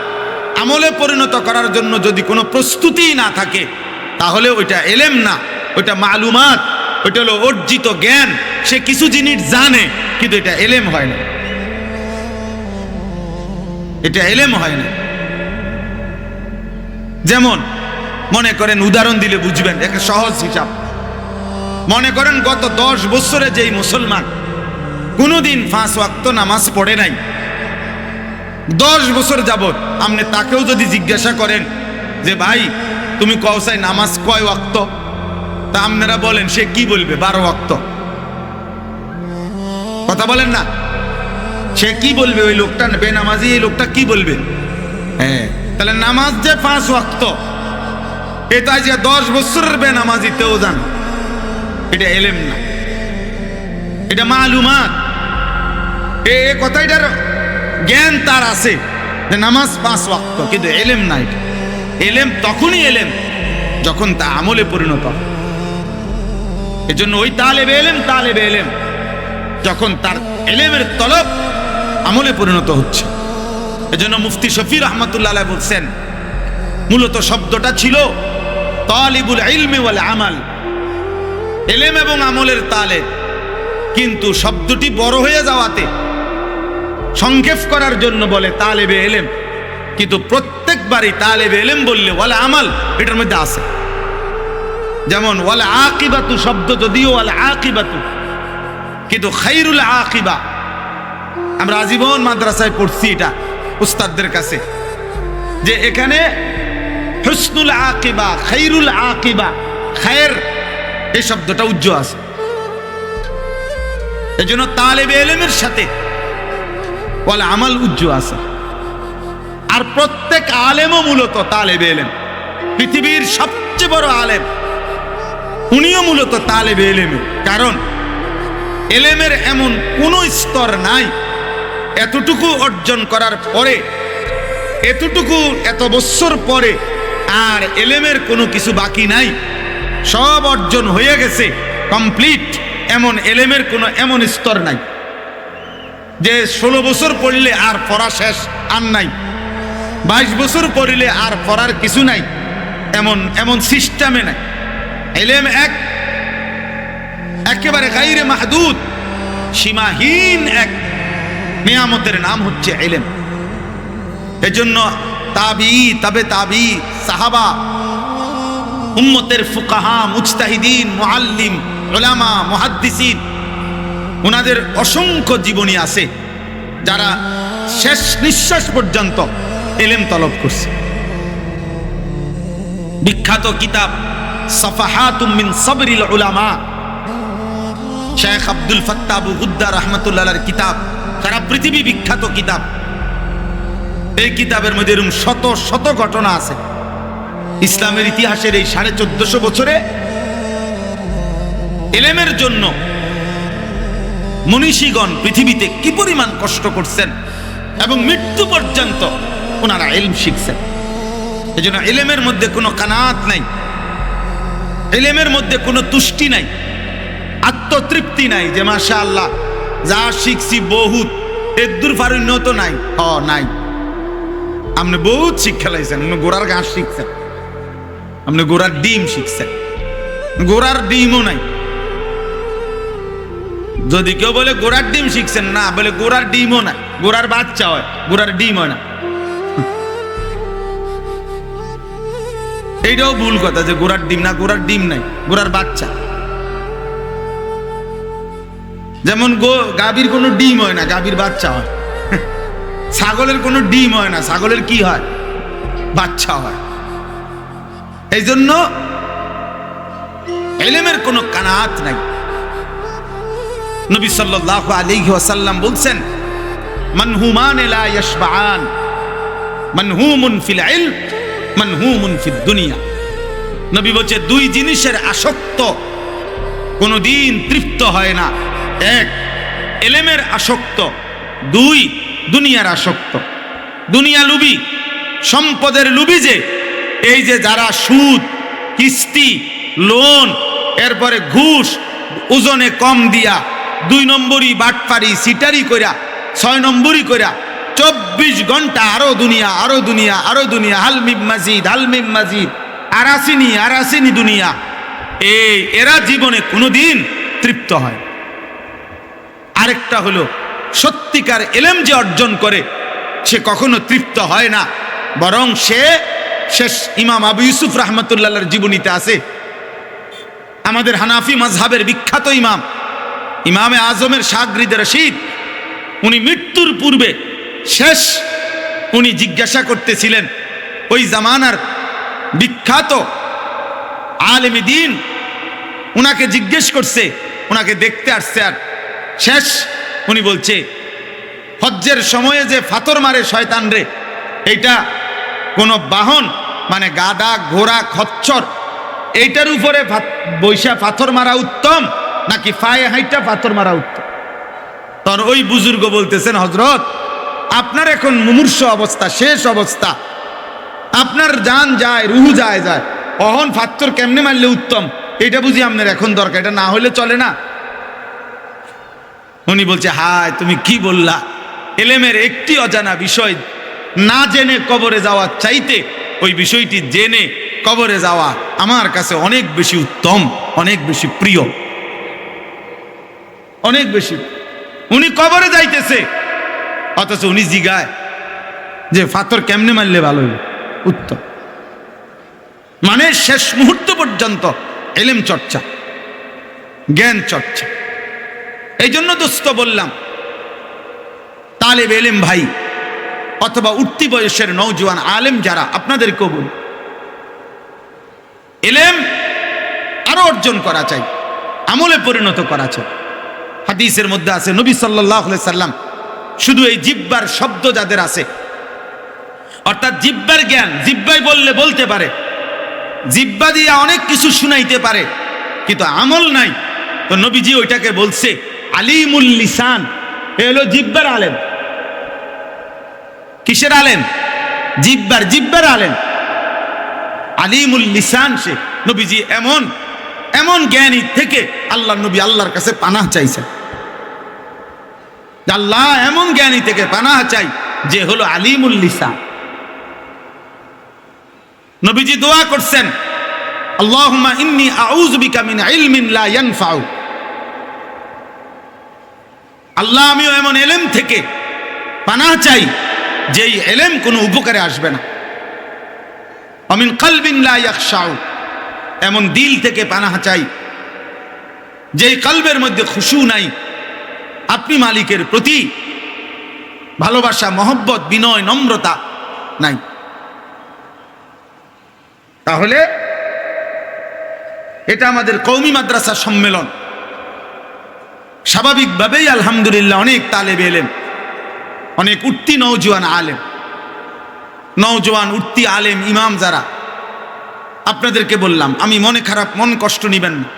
আমলে পরিণত করার জন্য যদি কোনো প্রস্তুতি না থাকে, তাহলে ওইটা এলেম না, ওইটা মালুমাত, ওইটা হলো অর্জিত জ্ঞান। সে কিছু জিনিস জানে, কিন্তু এটা এলেম হয় না, এটা এলেম হয় না। যেমন মনে করেন, উদাহরণ দিলে বুঝবেন, একটা সহজ হিসাব। মনে করেন গত 10 বছরে যেই মুসলমান কোনোদিন 5 ওয়াক্ত নামাজ পড়ে নাই, 10 বছর যাবত, আপনি তাকেও যদি জিজ্ঞাসা করেন যে ভাই তুমি কওসাই নামাজ কয় ওয়াক্ত, তা আপনারা বলেন, সে কি বলবে? 12 ওয়াক্ত। কথা বলেন না, সে কি বলবে? ওই লোকটা বেনামাজি, এই লোকটা কি বলবে? হ্যাঁ, তাহলে নামাজ যে 5 ওয়াক্ত, এটা যে 10 বছরের বেনামাজি তেও জান, এটা এলেম না, এটা মালুমাত। এ কথাটার জ্ঞান তার আছে যে নামাজ 5 ওয়াক্ত, কিন্তু এলেম নাই। এলেম তখনই এলেম যখন তা আমলে পরিণত হয়। এজন্য ওই তালেবে এলেম যখন তার এলেমের তলব আমলে পরিণত হচ্ছে। এজন্য মুফতি শফি রহমাতুল্লাহ আলাইহি বলছেন, মূলত শব্দটা ছিল তালিবুল ইলমি ওয়াল আমাল, এলেম এবং আমলের তালে, কিন্তু শব্দটি বড় হয়ে যাওয়াতে সংক্ষেপ করার জন্য বলে তালেবে এলেম, কিন্তু প্রত্যেকবারই তালেবে এলেম বললে ওয়াল আমাল এটার মধ্যে আছে। যেমন ওয়াল আকিবাতু শব্দ যদিও ওয়াল আকিবাতু, কিন্তু খাইরুল আকিবা আমরা আজীবন মাদ্রাসায় পড়ছি এটা উস্তাদদের কাছে, যে এখানে হুসনুল আকিবা, খাইরুল আকিবা, খায়ের এই শব্দটা উজ্জ্ব আছে। এজন্য তালেবে ইলমের সাথে ওয়াল আমাল উজ্জ্ব আছে। আর প্রত্যেক আলেমও মূলত তালেবে ইলম, পৃথিবীর সবচেয়ে বড় আলেম উনিও মূলত তালেবে ইলম। কারণ ইলমের এমন কোনো স্তর নাই এতটুকু অর্জন করার পরে, এতটুকু এত বছর পরে আর ইলমের কোনো কিছু বাকি নাই, সব অর্জন হয়ে গেছে কমপ্লিট, এমন ইলমের কোনো এমন স্তর নাই যে 16 বছর পড়লে আর পড়া শেষ আর নাই, 22 বছর পড়লে আর পড়ার কিছু নাই, এমন সিস্টেমে নাই। ইলম একেবারে গায়রে মাহদুদ, সীমাহীন এক নিয়ামতের নাম হচ্ছে ইলম। এজন্য তাবে তাবি, সাহাবা, উম্মতের ফুকাহা, মুজতাহিদিন, মুআল্লিম, উলামা, মুহাদ্দিসিন, ওনাদের অসংখ্য জীবনী আছে যারা শেষ নিঃশ্বাস পর্যন্ত ইলম তলব করছে। বিখ্যাত কিতাব সাফাহাতুম মিন সাবরিল উলামা, শেখ আব্দুল ফাত্তাহ আবু গুদ্দা রাহমাতুল্লাহ আলাইহির কিতাব, সারা পৃথিবী বিখ্যাত কিতাব। এই কিতাবের মধ্যে এরকম শত শত ঘটনা আছে। ইসলামের ইতিহাসের এই 1450 বছরে ইলমের জন্য মনীষীগণ পৃথিবীতে কি পরিমাণ কষ্ট করছেন এবং মৃত্যু পর্যন্ত ওনারা ইলম শিখছেন। এজন্য ইলমের মধ্যে কোনো কানাত নাই, ইলমের মধ্যে কোনো তুষ্টি নাই, আত্মতৃপ্তি নাই যে মাশাআল্লাহ যা শিখছি বহুত, এর দূর ফারুণ্য তো নাই। নাই, আপনি বহুত শিক্ষা লাইছেন, আপনি গোড়ার ঘাস শিখছেন, আপনি গোড়ার ডিম শিখছেন, গোড়ার ডিমও নাই। যদি কেউ বলে গোড়ার ডিম শিখছেন, না, বলে গোড়ার ডিমও নাই, গোড়ার বাচ্চা হয়, গোড়ার ডিম হয় না। এইটাও ভুল কথা যে গোড়ার ডিম না, গোড়ার ডিম নাই, গোড়ার বাচ্চা। যেমন গাভীর কোনো ডিম হয় না, গাভীর বাচ্চা হয়। ছাগলের কোনো ডিম হয় না, ছাগলের কি হয়? বাচ্চা হয়। এই জন্য ইলমের কোনো কানাত নাই। নবী সাল্লাল্লাহু আলাইহি ওয়াসাল্লাম বলছেন, মানহুমান লা ইয়াশবাআন, মানহুমুন ফিল ইলম, মানহুমুন ফিদ দুনিয়া। নবী বলছে দুই জিনিসের আসক্ত কোনদিন তৃপ্ত হয় না। এক, ইলমের আসক্ত, দুই, দুনিয়ার আসক্ত। দুনিয়া লুবি, সম্পদের লুবি, যে এই যে যারা সুদ, কিস্তি, লোন, এরপরে ঘুষ, ওজনে কম দিয়া, 2 নম্বরই বাটপারি সিটারি কইরা, 6 নম্বরই কইরা 24 ঘন্টা আরো দুনিয়া, আরো দুনিয়া, আরো দুনিয়া, হালমিম মাজিদ, হালমিম মাজিদ, আরাসিনি আরাসিনি দুনিয়া, এরা জীবনে কোনোদিন তৃপ্ত হয়। আরেকটা হলো সত্যিকার ইলম যে অর্জন করে সে কখনো তৃপ্ত হয় না, বরং সে শেষ ইমাম আবু ইউসুফ রাহমাতুল্লাহর জীবনীতে আছে, আমাদের হানাফি মাযহাবের বিখ্যাত ইমামে আজমের শাগরিদ রশিদ, উনি মৃত্যুর পূর্বে শেষ উনি জিজ্ঞাসা করতেছিলেন, ওই জামানার বিখ্যাত আলেম দ্বীন উনাকে জিজ্ঞেস করছে, উনাকে দেখতে আসছে, আর শেষ উনি বলছে হজ্জের সময়ে যে ফাতর মারে শয়তান রে, এইটা কোনো বাহন মানে গাদা, ঘোড়া, খচ্চর, এইটার উপরে বৈশা পাথর মারা উত্তম নাকি পায়ে হাইটা পাথর মারা উত্তম? তখন ওই বুজুর্গ বলতেছেন, হযরত আপনার এখন মুমূর্ষ অবস্থা, শেষ অবস্থা, আপনার জান যায়, রুহু যায়, অহন ফাত্তর কেমনে মারলে উত্তম, এটা বুঝি আপনার এখন দরকার, এটা না হলে চলে না। উনি বলছে, হায় তুমি কি বললা, এলেমের একটি অজানা বিষয় না জেনে কবরে যাওয়া চাইতে ওই বিষয়টি জেনে কবরে যাওয়া আমার কাছে অনেক বেশি উত্তম, অনেক বেশি প্রিয়, অনেক বেশি। উনি কবরে যাইতেছে, অথচ উনি জিগায় যে ফাতর কেমনে মারলে ভালো হইল, উত্তম। মানে শেষ মুহূর্ত পর্যন্ত এলেম চর্চা, জ্ঞান চর্চা। এই জন্য দোস্ত বললাম, তালেব এলেম ভাই অথবা উঠতি বয়সের নওজোয়ান আলেম যারা, আপনাদেরকেও বলি, এলেম আরো অর্জন করা চাই, আমলে পরিণত করা চাই। হাদিসের মধ্যে আছে, নবী সাল্লাল্লাহু আলাইহি সাল্লাম শুধু এই জিহ্বার শব্দ যাদের আছে, অর্থাৎ জিহ্বার জ্ঞান, জিহ্বাই বললে বলতে পারে, জিহ্বা দিয়ে অনেক কিছু শুনাইতে পারে, কিন্তু আমল নাই, তো নবীজি ওইটাকে বলছে আলিমুল লিসান। এ হলো জিহ্বার আলেম। কিসের আলেম? জিহ্বার আলেম, আলিমুল লিসান। সে নবীজি এমন এমন জ্ঞানী থেকে আল্লাহ নবী আল্লাহর কাছে পানাহ চাইছেন, আল্লাহ এমন জ্ঞানী থেকে পানাহ চাই যে হলো আলিমুল লিসান। নবীজি দোয়া করছেন, আল্লাহুম্মা ইন্নী আউযু বিকা মিন ইলমিন লা ইয়ানফাউ। আল্লাহ আমিও এমন এলেম থেকে পানাহ চাই যেই এলেম কোনো উপকারে আসবে না। আমিন কলবিন লা ইয়াখশাউ, এমন দিল থেকে পানাহ চাই যেই কলবের মধ্যে খুশু নাই, আপনি মালিকের প্রতি ভালোবাসা, মহব্বত, বিনয়, নম্রতা নাই। তাহলে এটা আমাদের কওমি মাদ্রাসা সম্মেলন, স্বাভাবিকভাবেই আলহামদুলিল্লাহ অনেক তালেবে এলেম, অনেক উঠতি নওজোয়ান আলেম, নওজোয়ান উঠতি আলেম ইমাম যারা, আপনাদেরকে বললাম, আমি মনে খারাপ, মন কষ্ট নিবেন না,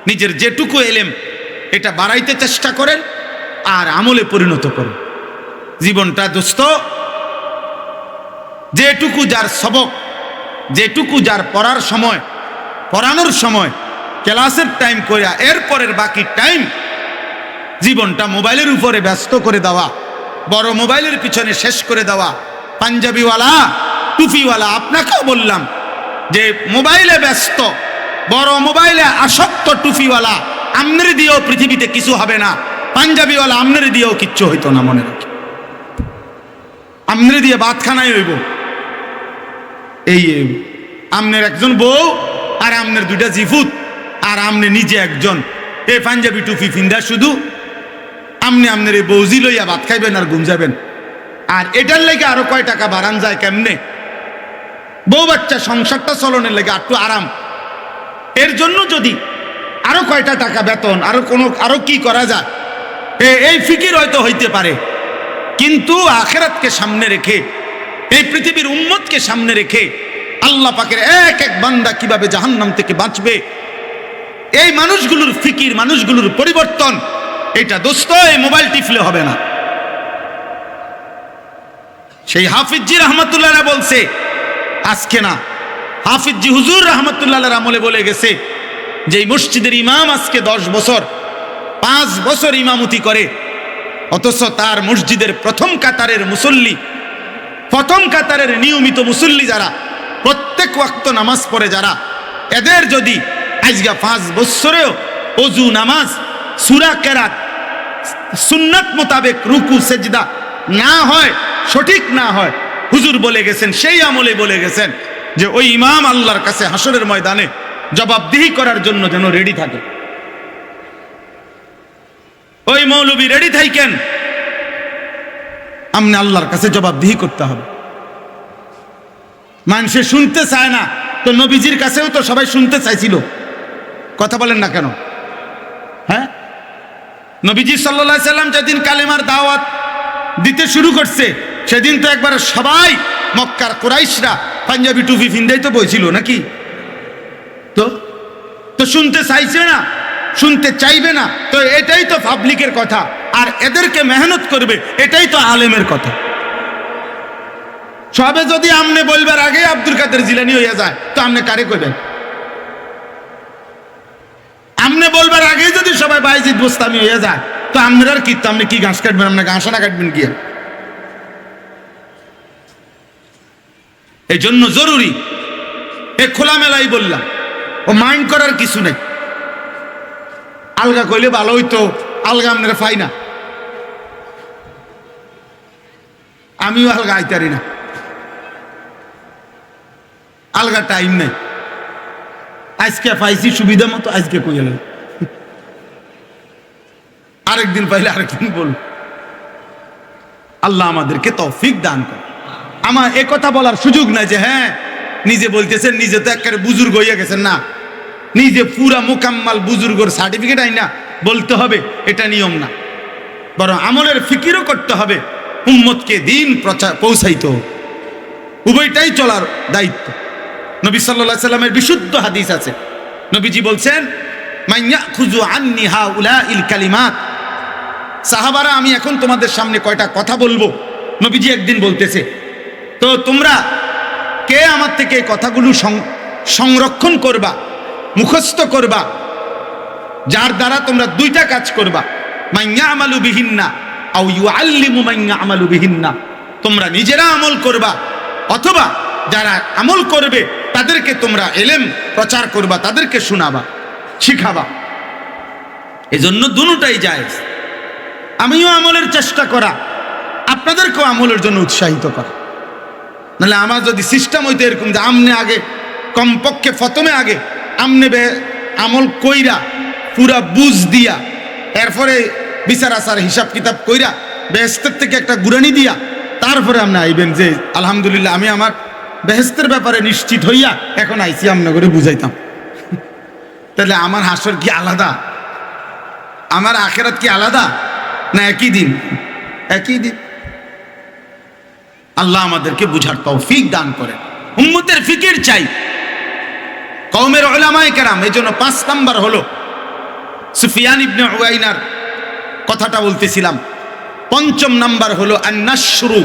নিজের যেটুকু এলেম এটা বাড়াইতে চেষ্টা করেন আর আমলে পরিণত করেন জীবনটা। দোস্ত, যেটুকু যার সবক, যেটুকু যার পড়ার সময়, পড়ানোর সময়, ক্লাসের টাইম কইরা এরপরের বাকি টাইম জীবনটা মোবাইলের উপরে ব্যস্ত করে দেওয়া, বড় মোবাইলের পিছনে শেষ করে দেওয়া। পাঞ্জাবিওয়ালা, টুপিওয়ালা, আপনাকেও বললাম যে মোবাইলে ব্যস্ত, বড় মোবাইলে আসক্ত টুপিওয়ালা, আমনের দিয়েও পৃথিবীতে কিছু হবে না, পাঞ্জাবিওয়ালা আমনের দিয়েও কিচ্ছু হইতো না, মনে রাখি। আমনের দিয়ে ভাত খানাই হইব, এই আমনের একজন বউ আর আমনের দুইটা জিফুত, আর আমনে নিজে একজন, এই পাঞ্জাবি টুপি ফিন্দা শুধু আমনে আমনের এই বৌজি লইয়া ভাত খাইবেন আর ঘুম যাবেন। আর এটার লেগে আরো কয় টাকা বাড়ান যায় কেমনে, বউ বাচ্চা সংসারটা চলনের লেগে একটু আরাম, এর জন্য যদি আরো কয়টা টাকা বেতন, আরো কি করা যায়, এই ফিকির হয়তো হইতে পারে। কিন্তু আখিরাতকে সামনে রেখে, এই পৃথিবীর উম্মতকে সামনে রেখে আল্লাহ পাকের এক এক বান্দা কিভাবে জাহান্নাম থেকে বাঁচবে, এই মানুষগুলোর ফিকির, মানুষগুলোর পরিবর্তন, এটা দোস্ত এই মোবাইল টিপলে হবে না। সেই হাফিজি রহমতুল্লাহ বলছে, আজকে না, হাফিজি হুজুর রহমতুল্লাহ আমলে বলে গেছে যে এই মসজিদের ইমাম আজকে 10 বছর 5 বছর ইমামতি করে, অথচ তার মসজিদের প্রথম কাতারের মুসল্লি, প্রথম কাতারের নিয়মিত মুসল্লি যারা, প্রত্যেক ওয়াক্ত নামাজ পড়ে যারা, এদের যদি আজকে 5 বছরেও ওযু, নামাজ, সূরা কেরাত সুন্নাত মোতাবেক রুকু সেজদা না হয়, সঠিক না হয়, হুজুর বলে গেছেন, সেই আমলে বলে গেছেন যে ওই ইমাম আল্লাহর কাছে হাসরের ময়দানে জবাবদিহি করার জন্য যেন রেডি থাকে। ওই মৌলবী রেডি থাকেন, আপনি আল্লাহর কাছে জবাবদিহি করতে হবে। মানুষে শুনতে চায় না, তো নবীজির কাছেও তো সবাই শুনতে চাইছিল, কথা বলেন না কেন? হ্যাঁ, নবীজি সাল্লাল্লাহু আলাইহি সাল্লাম যেদিন কালেমার দাওয়াত দিতে শুরু করছে, সেদিন তো একবার সবাই মক্কার কুরাইশরা পাঞ্জাবি টুপি ফিন্দাই তো বইছিল নাকি? তো শুনতে চাইছে না, শুনতে চাইবে না, তো এটাই তো পাবলিকের কথা, আর এদেরকে মেহনত করবে এটাই তো আলেমের কথা। সবে যদি আমনে বলবার আগে আব্দুল কাদের জিলানী হইয়া যায় তো আমনে কারে কইবেন? আমনে বলবার আগে যদি সবাই বাইজিদ বোস্তামি হইয়া যায় তো আমনের আর কি, তো আপনি কি ঘাস কাটবেন? আপনি ঘাস না কাটবেন কি? এই জন্য জরুরি, এ খোলামেলাই বললাম, ও মাইন্ড করার কিছু নেই। আলগা কইলে ভালো হইতো, আলগা আপনারা পাই না, আমিও আলগা আইতারি না, আলগা টাইম নেই। আজকে পাইছি সুবিধা মতো, আজকে কই এলাম, আরেকদিন পাইলে আরেকদিন বল। আল্লাহ আমাদেরকে তৌফিক দান করে। আমার এ কথা বলার সুযোগ নাই যে হ্যাঁ নিজে বলতেছেন, নিজে তো একেবারে বুজুর্গ হইয়া গেছেন না, নিজে পুরা মোকাম্মাল বুজুর্গর সার্টিফিকেট আই না বলতে হবে, এটা নিয়ম না। বরং আমলের ফিকিরও করতে হবে, উম্মতকে দিন প্রচার পৌঁছাইতে হবে, উভয়টাই চলার দায়িত্ব। নবী সাল্লাল্লাহু আলাইহি সাল্লামের বিশুদ্ধ হাদিস আছে, নবীজি বলছেন মান ইয়াখুযু আন্নি হাউলাইল কালিমাত। সাহাবারা, আমি এখন তোমাদের সামনে কয়টা কথা বলবো, নবীজি একদিন বলতেছে, তো তোমরা কে আমার থেকে এই কথাগুলো সংরক্ষণ করবা, মুখস্থ করবা, যার দ্বারা তোমরা দুইটা কাজ করবা, মান ইয়ামালু বিহিন্না আও ইউআল্লিমু মান ইয়ামালু বিহিন্না। তোমরা নিজেরা আমল করবা অথবা যারা আমল করবে তাদেরকে তোমরা ইলম প্রচার করবা, তাদেরকে শোনাবা, শিখাবা। এজন্য দুটোটাই জায়েজ। আমিও আমলের চেষ্টা করা, আপনাদেরকেও আমলের জন্য উৎসাহিত করা। নাহলে আমার যদি সিস্টেম হইতো এরকম যে আমনে আগে কমপক্ষে প্রথমে আগে আমনে আমল কইরা পুরা বুঝ দিয়া এরপরে বিচার আচার হিসাব কিতাব কইরা বেহেস্তের থেকে একটা গুরানি দিয়া তারপরে আপনি আইবেন যে আলহামদুলিল্লাহ আমি আমার বেহেস্তের ব্যাপারে নিশ্চিত হইয়া এখন আইসি, আমনে করে বুঝাইতাম। তাহলে আমার হাসর কি আলাদা? আমার আখেরাত কি আলাদা? না একই দিন? একই দিন। আল্লাহ আমাদেরকে বুঝার তৌফিক দান করেন। উম্মতের ফিকির চাই, কওমের উলামায়ে কেরাম। এই জন্য 5 নাম্বার হলো সুফিয়ান ইবনে উয়াইনার কথাটা বলতেছিলাম। 5ম নাম্বার হলো আন-নাশরু,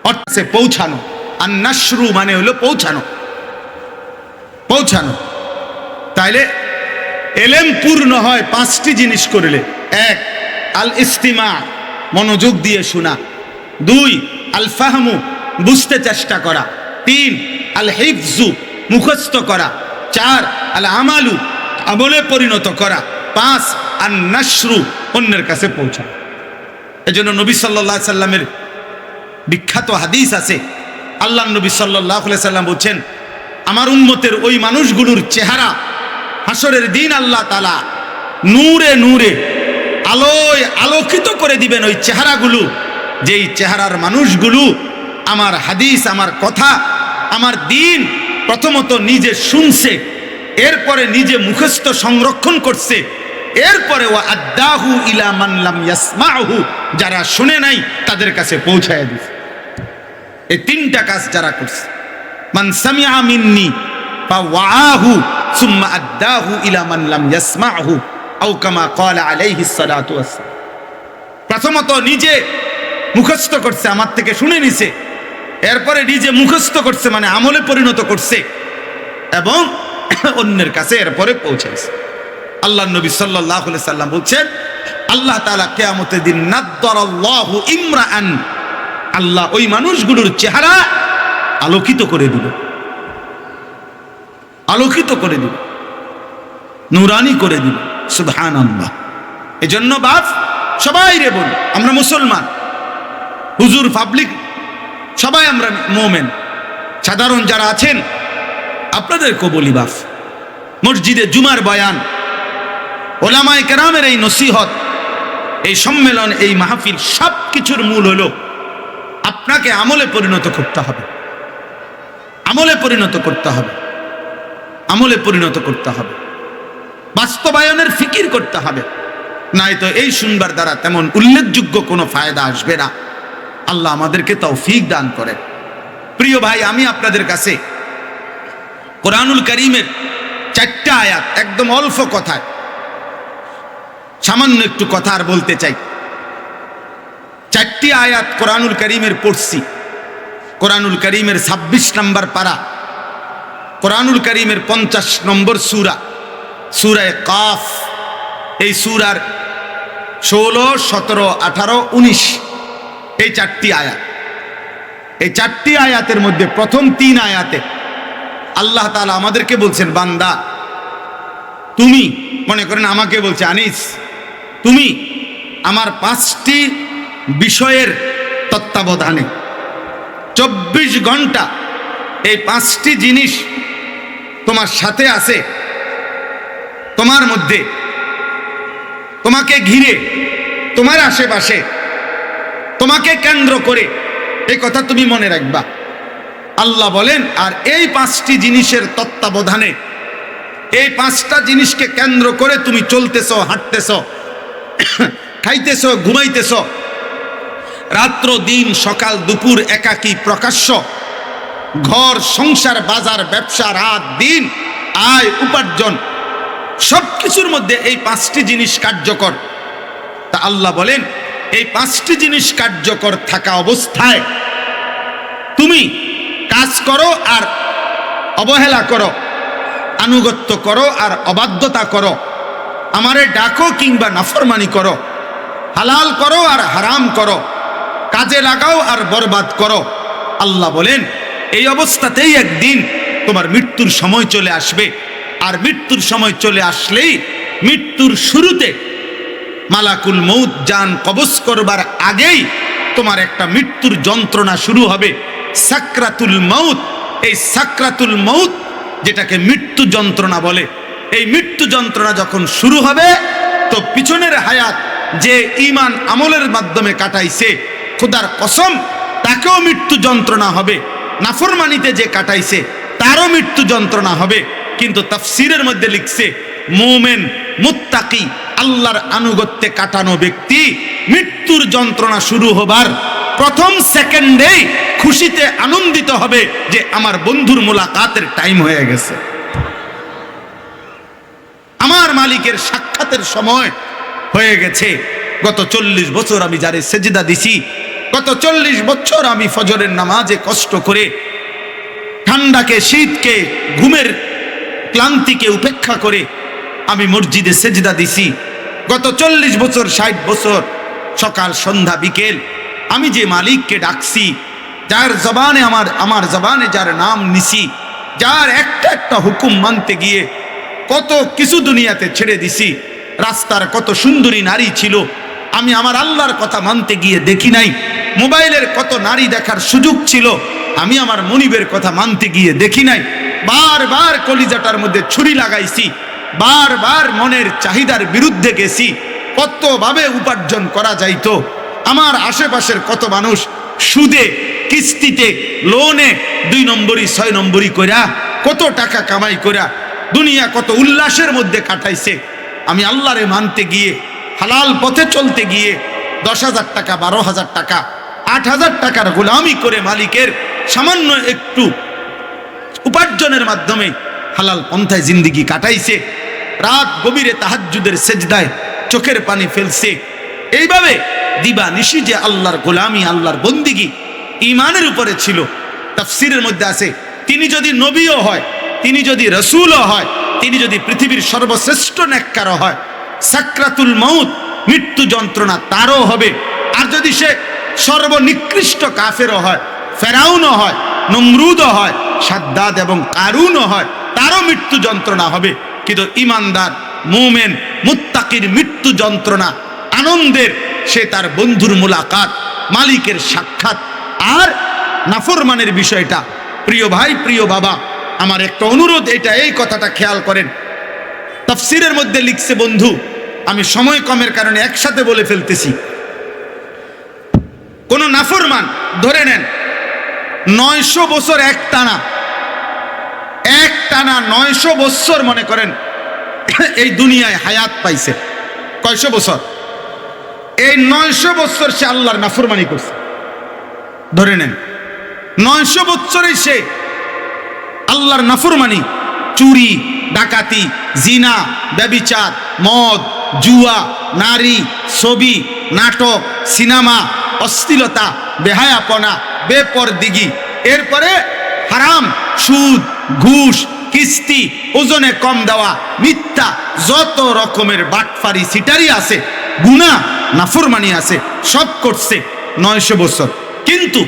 অর্থে পৌঁছানো। আন-নাশরু মানে হলো পৌঁছানো, পৌঁছানো। তাইলে এলেম পূর্ণ হয় 5টি জিনিস করলে। 1 আল ইস্তিমা, মনোযোগ দিয়ে শোনা। 2 আল ফাহমু, বুঝতে চেষ্টা করা। 3 আল হিফজু, মুখস্থ করা। 4 আল আমালু, আমলে পরিণত করা। 5 আন নাশরু, অন্যের কাছে পৌঁছানো। এজন্য নবী সাল্লাল্লাহু আলাইহি সাল্লামের বিখ্যাত হাদিস আছে, আল্লাহ নবী সাল্লাল্লাহু আলাইহি সাল্লাম বলছেন, আমার উম্মতের ওই মানুষগুলোর চেহারা হাসরের দিন আল্লাহ তাআলা নূরে নূরে আলোয় আলোকিত করে দিবেন ওই চেহারাগুলো, যেই চেহারার মানুষগুলো আমার হাদিস, আমার কথা, আমার দিন প্রথমত নিজে শুনছে, এরপরে নিজে মুখস্থ সংরক্ষণ করছে, এরপরে ওয়া আদ্দাহু ইলা মান লাম ইয়াসমাহু, যারা শুনে নাই তাদের কাছে পৌঁছায় দিছে। এই 3টা কাজ যারা করছে, মান সামিআ মিন্নি ফাওয়াহু সুম্মা আদ্দাহু ইলা মান লাম ইয়াসমাহু আও কামা ক্বালা আলাইহিস সালাতু ওয়াসসালাম। প্রথমত নিজে মুখস্থ করছে, আমার থেকে শুনে নিছে, এরপরে নিজে মুখস্থ করছে মানে আমলে পরিণত করছে, এবং অন্যের কাছে এরপরে পৌঁছাইছে। আল্লাহ নবী সাল্লাল্লাহু আলাইহি সাল্লাম বলছেন, আল্লাহ তাআলা কিয়ামতের দিন নাদ্দারাল্লাহু ইমরাআন, আল্লাহ ওই মানুষগুলোর চেহারা আলোকিত করে দিল, আলোকিত করে দিল, নূরানি করে দিল। সুবহানাল্লাহ। এজন্য বাপ সবাই রে বল, আমরা মুসলমান, হুজুর, পাবলিক সবাই আমরা মুমিন, সাধারণ যারা আছেন আপনাদেরকে বলি বাপ, মসজিদে জুমার বয়ান, ওলামায়ে কেরামের এই নসিহত, এই সম্মেলন, এই মাহফিল, সব কিছুর মূল হলো আপনাকে আমলে পরিণত করতে হবে, আমলে পরিণত করতে হবে, আমলে পরিণত করতে হবে, বাস্তবায়নের ফিকির করতে হবে। নাই তো এই শুনবার দ্বারা তেমন উল্লেখযোগ্য কোনো ফায়দা আসবে না। আল্লাহ আমাদেরকে তৌফিক দান করেন। প্রিয় ভাই, আমি আপনাদের কাছে কোরআনুল কারীমের 4টা আয়াত, একদম অল্প কথায় সামান্য একটু কথা আর বলতে চাই। 4টি আয়াত কোরআনুল কারীমের পড়ছি, কোরআনুল করিমের ২৬ নম্বর পারা, কোরআনুল করিমের ৫০ নম্বর সূরা, সূরা কাফ। এই সূরার ১৬, ১৭, ১৮, ১৯ এই ৪টি আয়াত। এই ৪টি আয়াতের মধ্যে প্রথম ৩ আয়াতে আল্লাহ তাআলা আমাদেরকে বলছেন, বান্দা তুমি, মনে করেন আমাকে বলছে, আনিস তুমি আমার ৫টি বিষয়ের তত্ত্বাবধানে ২৪ ঘন্টা এই ৫টি জিনিস তোমার সাথে আছে, তোমার মধ্যে, তোমাকে ঘিরে, তোমার আশেপাশে, তোমাকে কেন্দ্র করে, এই কথা তুমি মনে রাখবা। আল্লাহ বলেন, আর এই ৫টি জিনিসের তত্ত্বাবধানে, এই ৫টা জিনিসকে কেন্দ্র করে তুমি চলতেছ, হাঁটতেছ, খাইতেছ, ঘুমাইতেছ, রাত্র দিন, সকাল দুপুর, একাকী প্রকাশ্য, ঘর সংসার, বাজার ব্যবসা, রাত দিন, আয় উপার্জন, সব কিছুর মধ্যে এই ৫টি জিনিস কার্যকর। তা আল্লাহ বলেন, এই ৫টি জিনিস কার্যকর থাকা অবস্থায় তুমি কাজ করো আর অবহেলা করো, আনুগত্য করো আর অবাধ্যতা করো, আমারে ডাকো কিংবা নাফরমানি করো, হালাল করো আর হারাম করো, কাজে লাগাও আর বরবাদ করো। আল্লাহ বলেন, এই অবস্থাতেই একদিন তোমার মৃত্যুর সময় চলে আসবে। আর মৃত্যুর সময় চলে আসলেই মৃত্যুর শুরুতে মালাকুল মউত জান কবজ করবার আগেই তোমার একটা মৃত্যুর যন্ত্রণা শুরু হবে, সাকরাতুল মউত। এই সাকরাতুল মউত, যেটাকে মৃত্যু যন্ত্রণা বলে, এই মৃত্যু যন্ত্রণা যখন শুরু হবে, তো পিছনের হায়াত যে ঈমান আমলের মাধ্যমে কাটাইছে, খোদার কসম তাকেও মৃত্যু যন্ত্রণা হবে, নাফরমানিতে যে কাটাইছে তারও মৃত্যু যন্ত্রণা হবে। কিন্তু তাফসীরের মধ্যে লিখছে, মুমিন মুত্তাকি আল্লাহর আনুগত্যে কাটানো ব্যক্তি মৃত্যুর যন্ত্রণা শুরু হবার প্রথম সেকেন্ডেই খুশিতে আনন্দিত হবে যে আমার বন্ধুর মোলাকাতের টাইম হয়ে গেছে, আমার মালিকের সাক্ষাতের সময় হয়ে গেছে। গত ৪০ বছর আমি যারে সেজদা দিছি, গত ৪০ বছর আমি ফজরের নামাজে কষ্ট করে, ঠান্ডাকে, শীতকে, ঘুমের ক্লান্তিকে উপেক্ষা করে আমি মসজিদে সেজদা দিছি। গত ৪০ বছর, ৬০ বছর, সকাল সন্ধ্যা বিকেল আমি যে মালিককে ডাকছি, যার জবানে আমার জবানে যার নাম নিছি, যার একটা একটা হুকুম মানতে গিয়ে কত কিছু দুনিয়াতে ছেড়ে দিছি। রাস্তার কত সুন্দরী নারী ছিল, আমি আমার আল্লাহর কথা মানতে গিয়ে দেখি নাই। মোবাইলের কত নারী দেখার সুযোগ ছিল, আমি আমার মনিবের কথা মানতে গিয়ে দেখি নাই। বারবার কলিজাটার মধ্যে ছুরি লাগাইছি, বারবার মনের চাহিদার বিরুদ্ধে গেছি। কতভাবে উপার্জন করা যাইতো, আমার আশেপাশের কত মানুষ সুদে, কিস্তিতে, লোনে ২ নম্বরি ৬ নম্বরি কইরা কত টাকা কামাই কইরা দুনিয়া কত উল্লাসের মধ্যে কাটাইছে। আমি আল্লাহরে মানতে গিয়ে, হালাল পথে চলতে গিয়ে ১০,০০০ টাকা, ১২,০০০ টাকা, ৮,০০০ টাকার গোলামি করে মালিকের সামান্য একটু উপার্জনের মাধ্যমে হালাল পন্থায় জিন্দিগি কাটাইছে। রাত গভীরে তাহাজ্জুদের সেজদায় চোখের পানি ফেলছে। এইভাবে দিবা নিশি যে আল্লাহর গোলামি, আল্লাহর বন্দিগি ঈমানের উপরে ছিল। তাফসীরের মধ্যে আছে, তিনি যদি নবীও হয়, তিনি যদি রাসূলও হয়, তিনি যদি পৃথিবীর সর্বশ্রেষ্ঠ নেককারও হয়, সাকরাতুল মউত মৃত্যু যন্ত্রণা তারও হবে। আর যদি সে সর্বনিকৃষ্ট কাফেরও হয়, ফেরাউনও হয়, নমরুদও হয়, সাদ্দাদ এবং কারুনও হয়, তারও মৃত্যু যন্ত্রণা হবে। কিন্তু ঈমানদার মুমিন মুত্তাকির মৃত্যু যন্ত্রণা আনন্দের, সে তার বন্ধুর মুলাকাত, মালিকের সাক্ষাৎ। আর নাফরমানের বিষয়টা, প্রিয় ভাই, প্রিয় বাবা, আমার একটা অনুরোধ, এটা এই কথাটা খেয়াল করেন। তাফসীরের মধ্যে লিখছে, বন্ধু আমি সময় কমের কারণে একসাথে বলে ফেলতেছি। কোন নাফরমান ধরে নেন ৯০০ বছর এক টানা ৯০০ বছর মনে করেন এই দুনিয়ায় হায়াত পাইছে। কয়শো বছর? এই ৯০০ বছর সে আল্লাহর নাফরমানি করছে। ধরে নেন ৯০০ বছরে সে আল্লাহর নাফরমানি, চুরি, ডাকাতি, জিনা, ব্যভিচার, মদ, জুয়া, নারী, ছবি, নাটক, সিনেমা, অশ্লীলতা, বেহায়াপনা, বেপরদিগি, এরপরে হারাম, সুদ, ঘুষ, কিস্তি, ওজনে কম দেওয়া, মিথ্যা, যত রকমের বাটফারি সিটারি আছে, গুনাহ নাফরমানি আছে, সব করছে 900 বছর। কিন্তু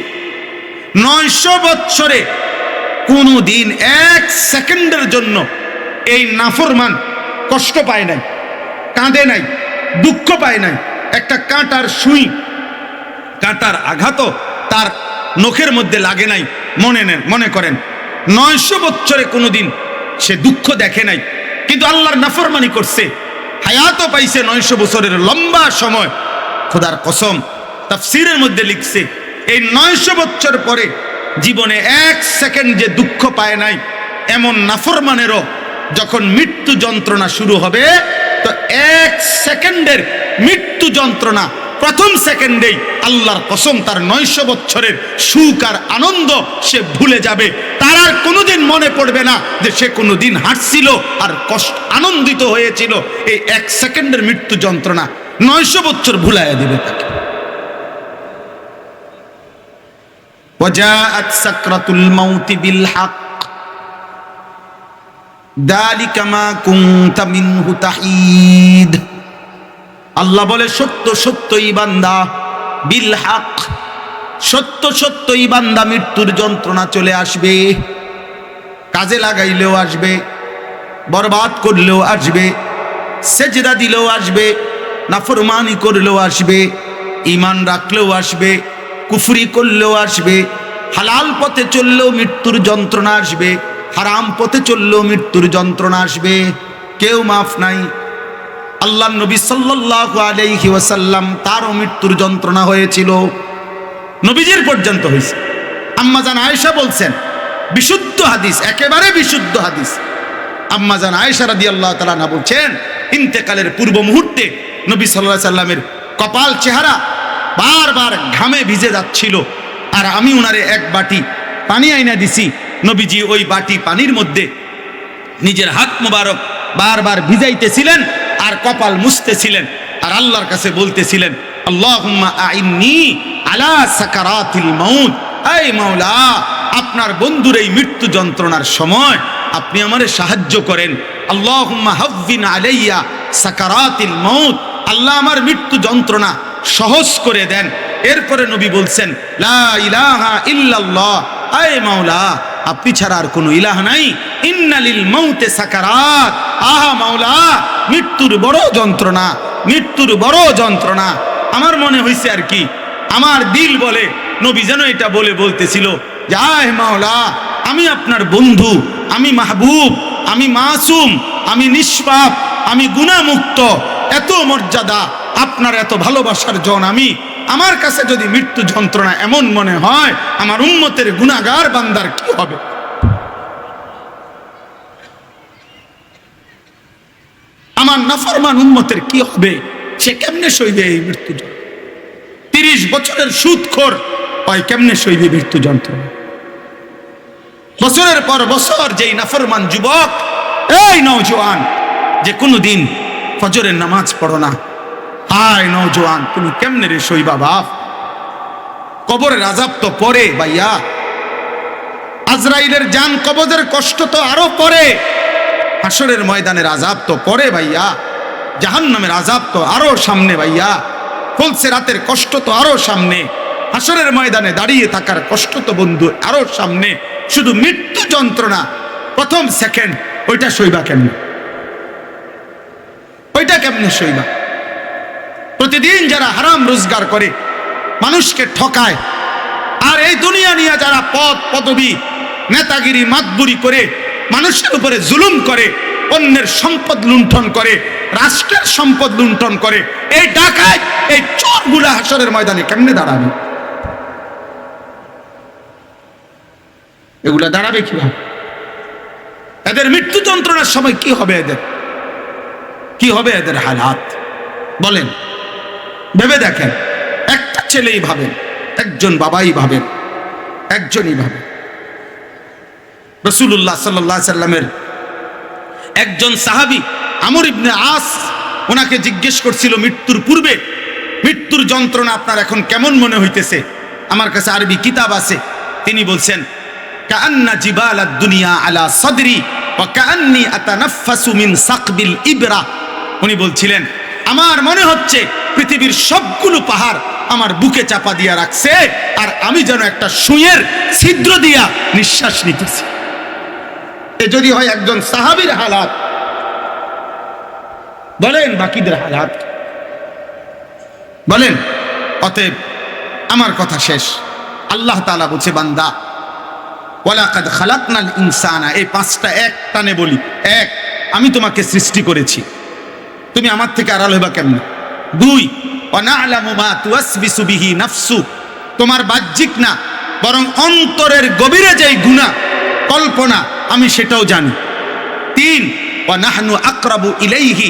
900 বছরে কোনো দিন 1 সেকেন্ডের জন্য এই নাফরমান কষ্ট পায় নাই, কাঁদে নাই, দুঃখ পায় নাই। একটা কাঁটার সুই, কাঁটার আঘাতও তার নখের মধ্যে লাগে নাই। মনে করেন 900 বছরে কোনোদিন সে দুঃখ দেখে নাই, কিন্তু আল্লাহর নাফরমানি করছে, হায়াতও পাইছে 900 বছরের লম্বা সময়। খোদার কসম, তাফসীরের মধ্যে লিখছে এই 900 বছর পরে জীবনে 1 সেকেন্ড যে দুঃখ পায় নাই, এমন নাফরমানেরও যখন মৃত্যু যন্ত্রণা শুরু হবে, তো 1 সেকেন্ডের মৃত্যু যন্ত্রণা প্রথম সেকেন্ডেই আল্লাহর কসম তার 900 বছরের সুখ আর আনন্দ সে ভুলে যাবে। তার আর কোনোদিন মনে পড়বে না যে সে কোনোদিন হাসছিল আর আনন্দিত হয়েছিল। এই 1 সেকেন্ডের মৃত্যু যন্ত্রণা 900 বছর ভুলাইয়া দিবে তাকে। ওয়াজাআত সাকরাতুল মাউতি বিল হক যালিকা মা কুনতা মিনহু তাহিদ। আল্লাহ বলে সত্য সত্যই বান্দা, বিল হক, সত্য সত্যই বান্দা মৃত্যুর যন্ত্রণা চলে আসবে। কাজে লাগাইলেও আসবে, বরবাদ করলেও আসবে, সেজদা দিলেও আসবে, নাফরমানি করলেও আসবে, ঈমান রাখলেও আসবে, কুফরি করলেও আসবে, হালাল পথে চললেও মৃত্যুর যন্ত্রণা আসবে, হারাম পথে চললেও মৃত্যুর যন্ত্রণা আসবে। কেউ মাফ নাই। আল্লাহ নবী সাল্লাল্লাহু আলাইহি ওয়াসাল্লাম, তারও মৃত্যুর যন্ত্রণা হয়েছিল, নবীজির পর্যন্ত হয়েছে। আম্মাজান আয়েশা বলছেন, বিশুদ্ধ হাদিস, একেবারে বিশুদ্ধ হাদিস, আম্মাজান আয়েশা রাদিয়াল্লাহু তাআলা আনহা বলছেন, ইন্তেকালের পূর্ব মুহূর্তে নবী সাল্লাল্লাহু আলাইহি ওয়াসাল্লামের কপাল, চেহারা বারবার ঘামে ভিজে যাচ্ছিল, আর আমি উনারে এক বাটি পানি আইনা দিছি। নবীজি ওই বাটি পানির মধ্যে নিজের হাত মোবারক বারবার ভিজাইতেছিলেন আর কপাল মুছতেছিলেন, আর আল্লাহর কাছে বলতেছিলেন, আল্লাহুম্মা আইন্নি আলা সাকারাতিল মাউত, এই মাওলা, আপনার বন্ধুর এই মৃত্যু যন্ত্রণার সময় আপনি আমারে সাহায্য করেন। আল্লাহুম্মা হাవ్বিন আলাইয়া সাকারাতিল মাউত, আল্লাহ আমার মৃত্যু যন্ত্রণা সহজ করে দেন। এরপরে নবী বলছেন, লা ইলাহা ইল্লাল্লাহ, এই মাওলা, আপনি ছাড়া আর কোনো ইলাহ নাই। ইন্নালিল মাউতে সাকারাত, আহা মাওলা, মৃত্যুর বড় যন্ত্রণা, মৃত্যুর বড় যন্ত্রণা। আমার মনে হয়েছে আর কি, আমার দিল বলে নবী যেন এটা বলে বলতেছিল যে, আয় মাওলা, আমি আপনার বন্ধু, আমি মাহবুব, আমি মাসুম, আমি নিষ্পাপ, আমি গুনাহমুক্ত, এত মর্যাদা, আপনার এত ভালোবাসার জন আমি, আমার কাছে যদি মৃত্যু যন্ত্রণা এমন মনে হয়, আমার উম্মতের গুনাহগার বান্দার কি হবে? আমার নাফরমান উম্মতের কি হবে? সে কেমনে সইবে এই মৃত্যু যন্ত্রণা? 30 বছরের সুদখোর ওই কেমনে সইবে মৃত্যু যন্ত্রণা? বছরের পর বছর যেই নাফরমান যুবক, এই নওজোয়ান, যে কোনোদিন ফজরের নামাজ পড়ো না, হায় নওজোয়ান, তুমি কেমনে রে সইবা বাপ? কবরের আযাব তো পরে ভাইয়া, আজরাইলের জান কবজের কষ্ট তো আরো পরে, হাসরের ময়দানের আযাব তো পরে ভাইয়া, জাহান্নামের আযাব তো আরো সামনে ভাইয়া, ফলসে রাতের কষ্ট তো আরো সামনে, হাসরের ময়দানে দাঁড়িয়ে থাকার কষ্ট তো বন্ধু আরো সামনে। শুধু মৃত্যু যন্ত্রণা প্রথম সেকেন্ড, ওইটা সইবা কেমনে? ওইটা কেমনে সইবা? প্রতিদিন যারা হারাম রোজগার করে, মানুষকে ঠকায়, আর এই দুনিয়া নিয়ে যারা পদ পদবী, নেতাগিরি, মাতবুরি করে মানুষের উপরে জুলুম করে, অন্যের সম্পদ লুণ্ঠন করে, রাষ্ট্রের সম্পদ লুণ্ঠন করে, এই ডাকাত, এই চোরগুলা হাসরের ময়দানে কেমনে দাঁড়াবে? এগুলা দাঁড়াবে কিভাবে? এদের মৃত্যু যন্ত্রণার সময় কি হবে? এদের কি হবে? এদের হালাত বলেন, ভেবে দেখেন। একটা ছেলেই ভাবেন, একজন বাবাই ভাবেন, একজনই ভাবেন। রাসূলুল্লাহ সাল্লাল্লাহু আলাইহি সাল্লামের একজন সাহাবী আমর ইবনে আস, ওনাকে জিজ্ঞেস করছিল মৃত্যুর পূর্বে, মৃত্যুর যন্ত্রণা আপনার এখন কেমন মনে হইতেছে? আমার কাছে আরবি কিতাব আছে, তিনি বলছেন কাআন্না জিবালাদ দুনিয়া আলা সাদরি ওয়া কাআন্নী আতানাফাসু মিন সাকবিল ইবরা। উনি বলছিলেন আমার মনে হচ্ছে পৃথিবীর সবগুলো পাহাড় আমার বুকে চাপা দিয়া রাখছে, আর আমি যেন একটা সুঁইয়ের ছিদ্র দিয়া নিঃশ্বাস নিতেছি। এ যদি হয় একজন সাহাবীর হালাত, বলেন বাকিদের হালাত বলেন। অতএব আমার কথা শেষ। আল্লাহ তাআলা বলছে বান্দা ওয়ালাকাদ খালাকনাল ইনসানা, এই পাঁচটা এক টানে বলি। এক, আমি তোমাকে সৃষ্টি করেছি, তুমি আমার থেকে আড়াল হইবা কেমনে? দুই, ওয়া না'লামু মা তুওয়াসবিসু বিহি নাফসু, তোমার বাহ্যিক না বরং অন্তরের গভীরে যেই গুনাহ কল্পনা আমি সেটাও জানি। তিন, ওয়া নাহনু আকরাবু ইলাইহি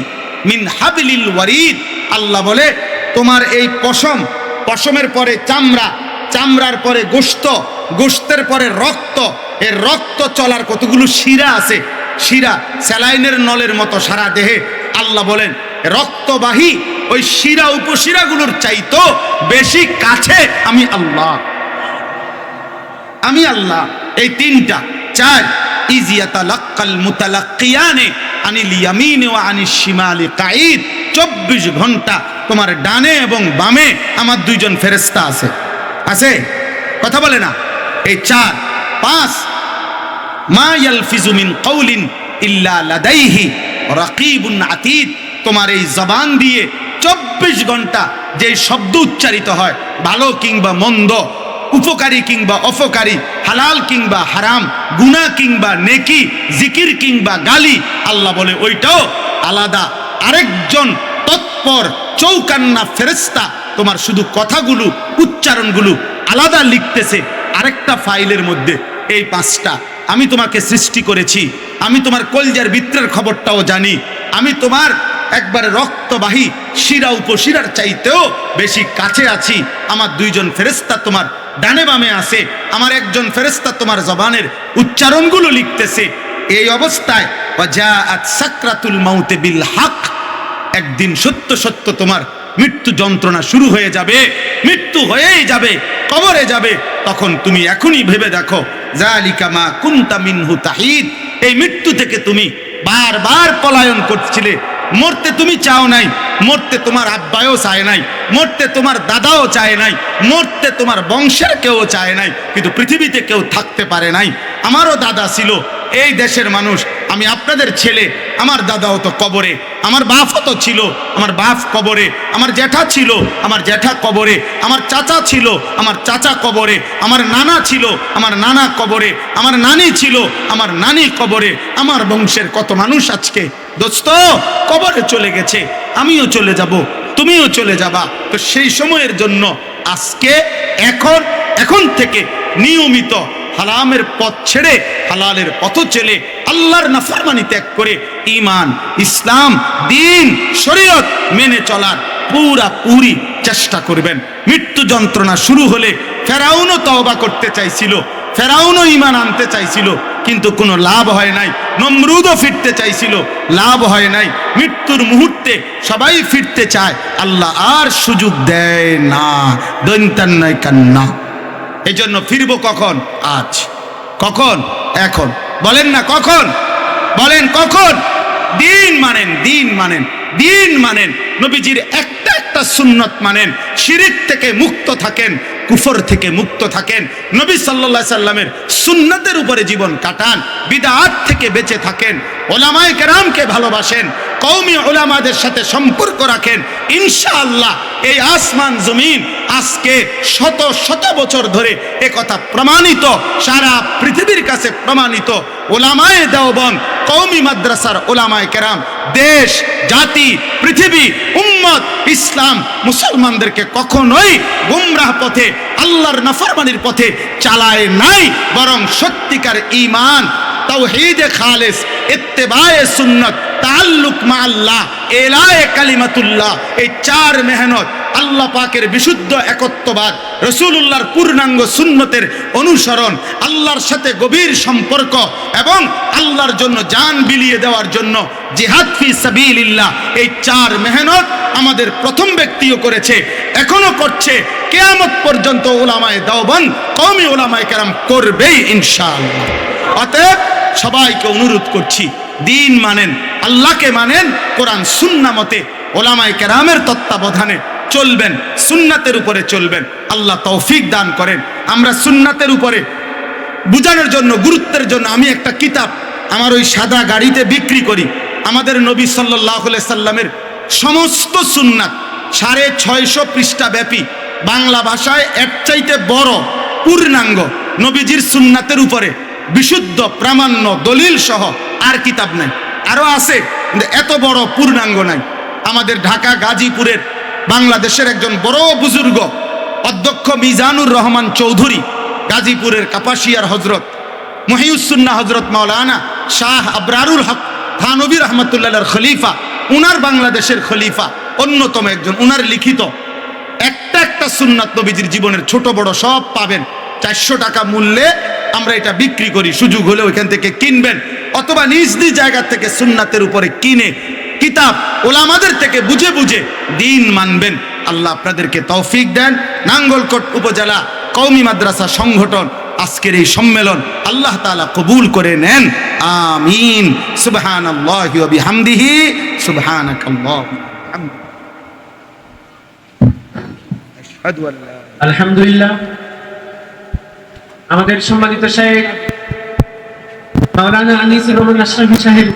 মিন হাবলিল ওয়ারিদ, আল্লাহ বলে তোমার এই পশম, পশমের পরে চামড়া, চামড়ার পরে গোশত, গোশতের পরে রক্ত, এর রক্ত চলার কতগুলো শিরা আছে, শিরা স্যালাইনের নলের মতো সারা দেহে। আল্লাহ বলেন রক্তবাহী ওই শিরা উপশিরাগুলোর চাইতো বেশি কাছে আমি আল্লাহ, আমি আল্লাহ। এই তিনটা। চার, ইজিয়াতালাক্কাল মুতালাক্কিয়ানে আনিল ইয়ামিন ওয়া আনিশ শিমালি কাঈদ, 24 ঘন্টা তোমার ডানে এবং বামে আমার দুইজন ফেরেশতা আছে। আছে? কথা বলে না? এই চার। পাঁচ, মা ইয়ালফিজু মিন কাউলিন ইল্লা লাদাইহি রাকিবুন আতীদ, তোমার এই জবান দিয়ে 24 ঘন্টা যে শব্দ উচ্চারিত হয়, ভালো কিংবা মন্দ, উপকারী কিংবা অপকারী, হালাল কিংবা হারাম, গুনাহ কিংবা নেকি, জিকির কিংবা গালি, আল্লাহ বলে ওইটাও আলাদা আরেকজন তৎপর চৌকান্না ফেরেশতা তোমার শুধু কথাগুলো উচ্চারণগুলো আলাদা লিখতেছে আরেকটা ফাইলের মধ্যে। এই পাঁচটা। আমি তোমাকে সৃষ্টি করেছি, আমি তোমার কলজার ভিতরের খবরটাও জানি, আমি তোমার একবারে রক্তবাহী শিরা উপশিরার চাইতেও বেশি কাছে আছি। আমার দুইজন ফেরেশতা তোমার ডানে বামে আছে, আমার একজন ফেরেশতা তোমার জবানের উচ্চারণগুলো লিখতেছে। এই অবস্থায় ওয়াজাআত সাকরাতুল মাউত বিল হক, একদিন সত্য সত্য তোমার মৃত্যু যন্ত্রণা শুরু হয়ে যাবে, মৃত্যু হয়েই যাবে, কবরে যাবে। তখন তুমি এখনই ভেবে দেখো যালিকা মা কুনতা মিনহু তাহিদ, এই মৃত্যু থেকে তুমি বারবার পলায়ন করছিলে। মরতে তুমি চাও নাই, মরতে তোমার আব্বাও চায় নাই, মরতে তোমার দাদাও চায় নাই, মরতে তোমার বংশের কেউ চায় নাই, কিন্তু পৃথিবীতে কেউ থাকতে পারে নাই। আমারও দাদা ছিল, এই দেশের মানুষ, আমি আপনাদের ছেলে, আমার দাদাও তো কবরে, আমার বাপও তো ছিল, আমার বাপ কবরে, আমার জ্যাঠা ছিল, আমার জ্যাঠা কবরে, আমার চাচা ছিল, আমার চাচা কবরে, আমার নানা ছিল, আমার নানা কবরে, আমার নানি ছিল, আমার নানি কবরে। আমার বংশের কত মানুষ আজকে দোস্ত কবরে চলে গেছে, আমিও চলে যাব, তুমিও চলে যাবা। তো সেই সময়ের জন্য আজকে এখন থেকে নিয়মিত হারামের পথ ছেড়ে হালালের পথ চলে আল্লাহর নাফরমানি ত্যাগ করে ঈমান, ইসলাম, দ্বীন, শরীয়ত মেনে চলার পুরি চেষ্টা করবেন। মৃত্যু যন্ত্রণা শুরু হলে ফেরাউনও তওবা করতে চাইছিল, ফেরাউনও ঈমান আনতে চাইছিল, কিন্তু কোনো লাভ হয় নাই। নমরুদও ফিরতে চাইছিল, লাভ হয় নাই। মৃত্যুর মুহূর্তে সবাই ফিরতে চায়, আল্লাহ আর সুযোগ দেয় না। দৈন্তান নয় কান্না। এই জন্য ফিরবো কখন? আজ। কখন? এখন। বলেন না কখন? বলেন কখন? দিন মানেন, দিন মানেন, দিন মানেন, নবীজির একটা একটা সুন্নত মানেন, শিরিক থেকে মুক্ত থাকেন, কুফর থেকে মুক্ত থাকেন, নবী সাল্লাল্লাহু আলাইহি সাল্লামের সুন্নতের উপরে জীবন কাটান, বিদআত থেকে বেঁচে থাকেন, উলামায়ে কেরামকে ভালোবাসেন, কওমি উলামাদের সাথে সম্পর্ক রাখেন। ইনশাআল্লাহ এই আসমান জমিন আজকে শত শত বছর ধরে একথা প্রমাণিত, সারা পৃথিবীর কাছে প্রমাণিত। উলামায়ে দেওবন্দ, কওমি মাদ্রাসার উলামায়ে কেরাম দেশ, জাতি, পৃথিবী, উম্মত, ইসলাম, মুসলমানদেরকে কখনোই গুমরাহ পথে, আল্লাহর নাফরমানির পথে চালায় নাই, বরং সত্যিকার ঈমান, তাওহীদে খালেস, ইত্তেবায়ে সুন্নাত, তাআল্লুক মা আল্লাহ, এলায়ে কালিমাতুল্লাহ, এই চার মেহনত আল্লাহ পাকের বিশুদ্ধ একত্ববাদ, রাসূলুল্লাহর পূর্ণাঙ্গ সুন্নতের অনুসরণ, আল্লাহর সাথে গভীর সম্পর্ক এবং আল্লাহর জন্য জান বিলিয়ে দেওয়ার জন্য জিহাদ ফি সাবিলিল্লাহ, এই 4 মেহনত আমাদের প্রথম ব্যক্তিও করেছে, এখনো করছে, কিয়ামত পর্যন্ত উলামায়ে দেওবন্দ, কওমি উলামায়ে কেরাম করবেই ইনশাআল্লাহ। অতএব সবাইকে অনুরোধ করছি, দিন মানেন, আল্লাহকে মানেন, কোরআন সুন্নাহ মতে উলামায়ে কেরামের তত্ত্বাবধানে চলবেন, সুন্নাতের উপরে চলবেন। আল্লাহ তৌফিক দান করেন। আমরা সুন্নাতের উপরে বুঝানোর জন্য, গুরুত্বের জন্য আমি একটা কিতাব আমার ওই সাদা গাড়িতে বিক্রি করি। আমাদের নবী সাল্লাল্লাহু আলাইহি সাল্লামের সমস্ত সুন্নাত 650 পৃষ্ঠা ব্যাপী, বাংলা ভাষায় এর চাইতে বড় পূর্ণাঙ্গ নবীজির সুন্নাতের উপরে বিশুদ্ধ প্রামাণ্য দলিল সহ আর কিতাব নাই। আরো আছে কিন্তু এত বড় পূর্ণাঙ্গ নাই। আমাদের ঢাকা গাজীপুরের বাংলাদেশের একজন বড় বুজুর্গ অধ্যক্ষ মিজানুর রহমান চৌধুরী, গাজীপুরের কাপাসিয়ার হজরত মহিউসুন্নাহ হজরত মাওলানা শাহ আবরারুল হক থানবী রহমতুল্লাহর খলিফা, উনার বাংলাদেশের খলিফা অন্যতম একজন, উনার লিখিত একটা সুন্নাত নবীজির জীবনের ছোট বড় সব পাবেন। 400 টাকা মূল্যে আমরা এটা বিক্রি করি। সুযোগ হলে ওইখান থেকে কিনবেন, অথবা নিজ নিজ জায়গা থেকে সুন্নাতের উপরে কিনে কিতাব ওলামাদের থেকে বুঝে বুঝে দিন মানবেন। আল্লাহ আপনাদেরকে তৌফিক দেন। নাঙ্গলকোট উপজেলা কওমি মাদ্রাসা সংগঠন আজকের এই সম্মেলন আল্লাহ তাআলা কবুল করে নেন, আমিন। সুবহানাল্লাহি ওয়া বিহামদিহি, সুবহানাকাল্লাহুম্মা আশহাদু আল্লা। আলহামদুলিল্লাহ, আমাদের সম্মানিত শাইখ মাওলানা আনিসুর রহমান আশরাফী সাহেব